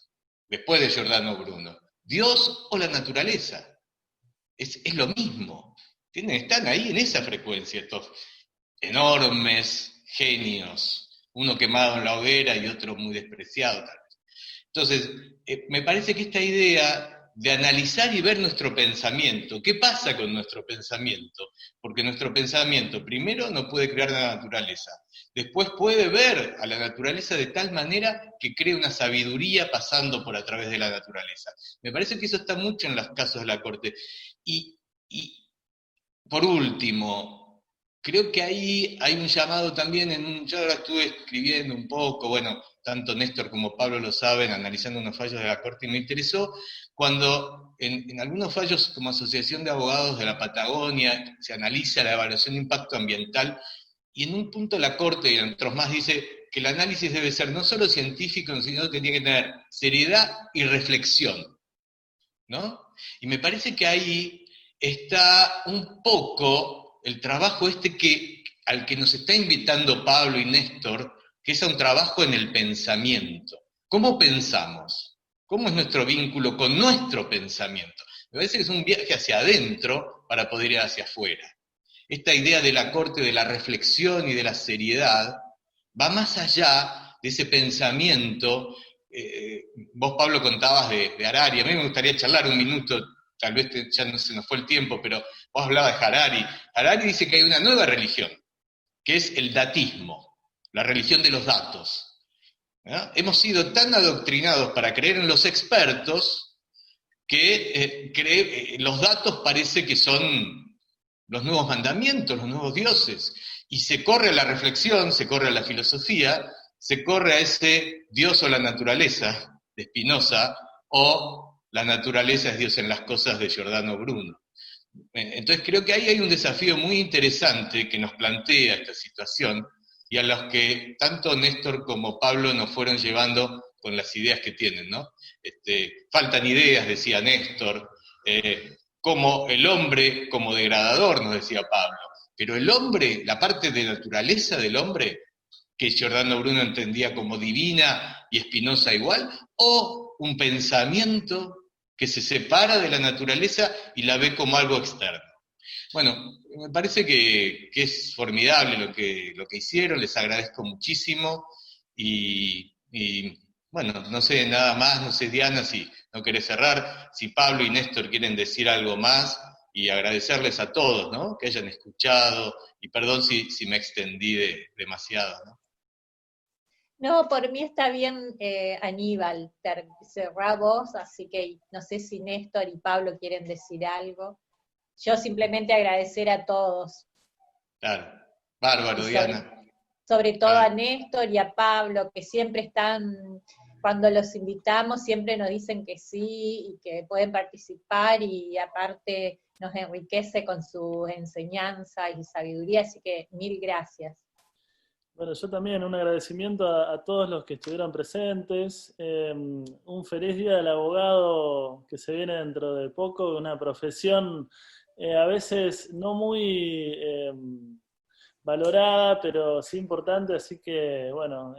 después de Giordano Bruno. Dios o la naturaleza. Es lo mismo. Están ahí en esa frecuencia estos enormes genios, uno quemado en la hoguera y otro muy despreciado tal vez. Entonces, me parece que esta idea de analizar y ver nuestro pensamiento, ¿qué pasa con nuestro pensamiento? Porque nuestro pensamiento primero no puede crear la naturaleza, después puede ver a la naturaleza de tal manera que cree una sabiduría pasando por a través de la naturaleza. Me parece que eso está mucho en los casos de la Corte. Y por último, creo que ahí hay un llamado también, yo ahora estuve escribiendo un poco, bueno, tanto Néstor como Pablo lo saben, analizando unos fallos de la Corte, y me interesó cuando en algunos fallos como Asociación de Abogados de la Patagonia se analiza la evaluación de impacto ambiental, y en un punto la Corte, y en otros más, dice que el análisis debe ser no solo científico, sino que tiene que tener seriedad y reflexión, ¿no? Y me parece que ahí está un poco el trabajo al que nos está invitando Pablo y Néstor, que es a un trabajo en el pensamiento. ¿Cómo pensamos? ¿Cómo es nuestro vínculo con nuestro pensamiento? Me parece que es un viaje hacia adentro para poder ir hacia afuera. Esta idea de la Corte, de la reflexión y de la seriedad, va más allá de ese pensamiento. Vos, Pablo, contabas de Harari. A mí me gustaría charlar un minuto, tal vez ya no se nos fue el tiempo, pero vos hablabas de Harari. Harari dice que hay una nueva religión, que es el datismo, la religión de los datos. ¿No? Hemos sido tan adoctrinados para creer en los expertos que los datos parece que son los nuevos mandamientos, los nuevos dioses. Y se corre a la reflexión, se corre a la filosofía, se corre a ese Dios o la naturaleza de Spinoza, o la naturaleza es Dios en las cosas de Giordano Bruno. Entonces creo que ahí hay un desafío muy interesante que nos plantea esta situación, y a los que tanto Néstor como Pablo nos fueron llevando con las ideas que tienen, ¿no? Faltan ideas, decía Néstor, como el hombre como degradador, nos decía Pablo, pero el hombre, la parte de naturaleza del hombre, que Giordano Bruno entendía como divina y Spinoza igual, o un pensamiento que se separa de la naturaleza y la ve como algo externo. Bueno, me parece que es formidable lo que hicieron, les agradezco muchísimo y Bueno, no sé nada más, no sé Diana si no querés cerrar, si Pablo y Néstor quieren decir algo más, y agradecerles a todos, ¿no? Que hayan escuchado, y perdón si me extendí demasiado, ¿no? No, por mí está bien, Aníbal, cerrá vos, así que no sé si Néstor y Pablo quieren decir algo. Yo simplemente agradecer a todos. Claro, bárbaro, Diana. Sobre todo Claro. a Néstor y a Pablo, que siempre están, cuando los invitamos, siempre nos dicen que sí y que pueden participar, y aparte nos enriquece con su enseñanza y sabiduría, así que mil gracias. Bueno, yo también un agradecimiento a todos los que estuvieron presentes. Un feliz día del abogado que se viene dentro de poco, una profesión a veces no muy valorada, pero sí importante, así que bueno,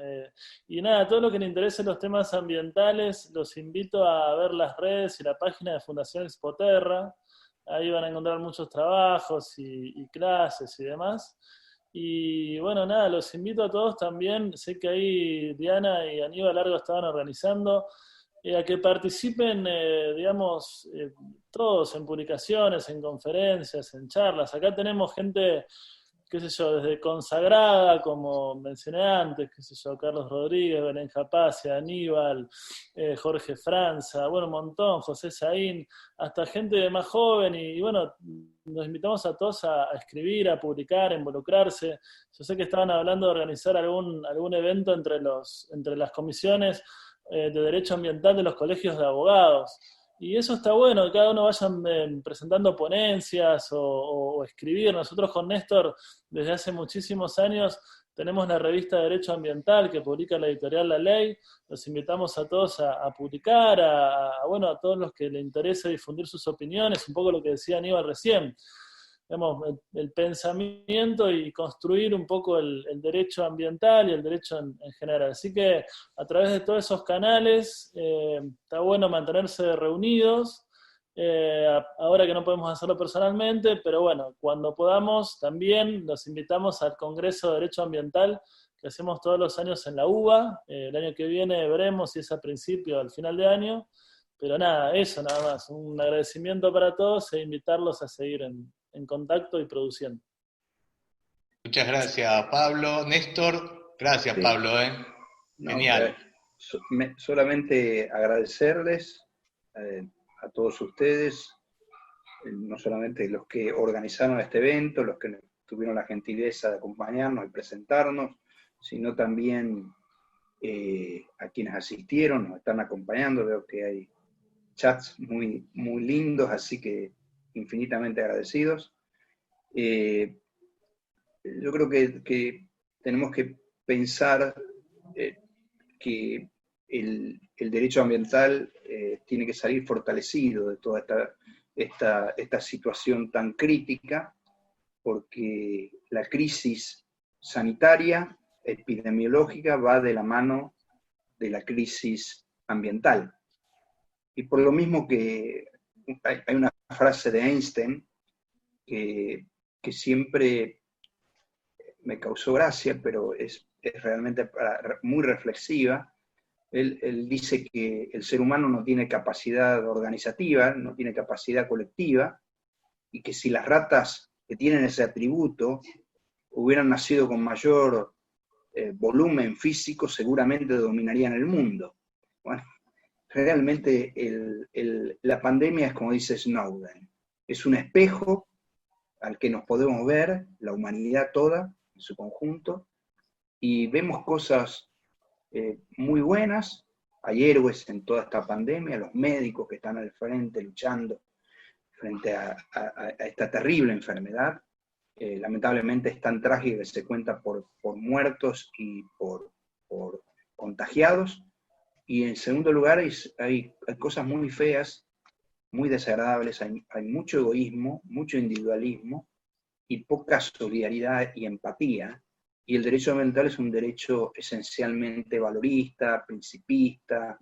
y nada, todo lo que les interese los temas ambientales, los invito a ver las redes y la página de Fundación Expoterra. Ahí van a encontrar muchos trabajos y clases y demás. Y bueno, nada, los invito a todos también, sé que ahí Diana y Aníbal Largo estaban organizando, a que participen, digamos, todos en publicaciones, en conferencias, en charlas. Acá tenemos gente, qué sé yo, desde consagrada, como mencioné antes, qué sé yo, Carlos Rodríguez, Belén Japacia, Aníbal, Jorge Franza, bueno, un montón, José Saín, hasta gente más joven, y bueno, nos invitamos a todos a escribir, a publicar, a involucrarse. Yo sé que estaban hablando de organizar algún evento entre las comisiones de derecho ambiental de los colegios de abogados. Y eso está bueno, que cada uno vayan presentando ponencias o escribir. Nosotros con Néstor, desde hace muchísimos años, tenemos la revista de Derecho Ambiental que publica la editorial La Ley. Los invitamos a todos a publicar, bueno, a todos los que les interese difundir sus opiniones, un poco lo que decía Aníbal recién. Digamos, el pensamiento y construir un poco el derecho ambiental y el derecho en general. Así que a través de todos esos canales está bueno mantenerse reunidos, ahora que no podemos hacerlo personalmente, pero bueno, cuando podamos también los invitamos al Congreso de Derecho Ambiental que hacemos todos los años en la UBA. El año que viene veremos si es a principio o al final de año, pero nada, eso nada más, un agradecimiento para todos e invitarlos a seguir en contacto y produciendo. Muchas gracias, Pablo. Néstor, gracias, sí. Pablo. Genial. Solamente agradecerles a todos ustedes, no solamente los que organizaron este evento, los que tuvieron la gentileza de acompañarnos y presentarnos, sino también a quienes asistieron, nos están acompañando. Veo que hay chats muy, muy lindos, así que infinitamente agradecidos. Yo creo que tenemos que pensar que el derecho ambiental tiene que salir fortalecido de toda esta situación tan crítica, porque la crisis sanitaria, epidemiológica, va de la mano de la crisis ambiental. Y por lo mismo que hay una frase de Einstein que siempre me causó gracia, pero es realmente muy reflexiva. Él dice que el ser humano no tiene capacidad organizativa, no tiene capacidad colectiva, y que si las ratas que tienen ese atributo hubieran nacido con mayor volumen físico, seguramente dominarían el mundo. Bueno, realmente la pandemia es como dice Snowden, es un espejo al que nos podemos ver, la humanidad toda, en su conjunto, y vemos cosas muy buenas. Hay héroes en toda esta pandemia, los médicos que están al frente luchando frente a esta terrible enfermedad. Lamentablemente es tan trágica que se cuenta por muertos y por contagiados. Y en segundo lugar hay cosas muy feas, muy desagradables, hay mucho egoísmo, mucho individualismo y poca solidaridad y empatía. Y el derecho ambiental es un derecho esencialmente valorista, principista,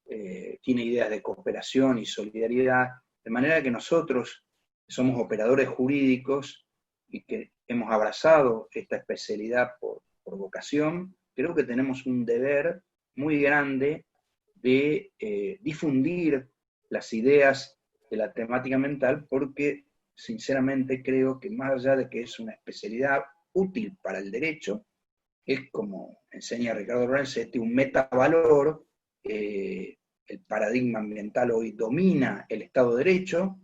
tiene ideas de cooperación y solidaridad, de manera que nosotros, que somos operadores jurídicos y que hemos abrazado esta especialidad por vocación, creo que tenemos un deber muy grande de difundir las ideas de la temática ambiental, porque sinceramente creo que más allá de que es una especialidad útil para el derecho, es, como enseña Ricardo Lorenzetti, un metavalor. El paradigma ambiental hoy domina el Estado de Derecho,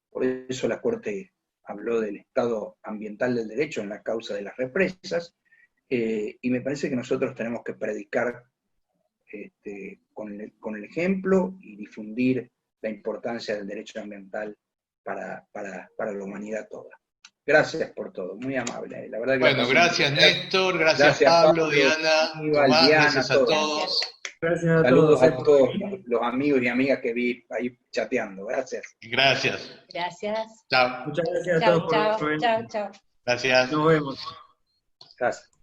por eso la Corte habló del Estado ambiental del derecho en la causa de las represas, y me parece que nosotros tenemos que predicar con el ejemplo y difundir la importancia del derecho ambiental para la humanidad toda. Gracias por todo, muy amable. La verdad que bueno, gracias Néstor, gracias Pablo, Diana, Tomás, Diana, gracias a todos. Gracias a Saludos todos. a todos los amigos y amigas que vi ahí chateando. Gracias. Gracias. Gracias. Chao. Muchas gracias a Chao, todos chao, por venir. chao, chao. Gracias. Nos vemos. Gracias.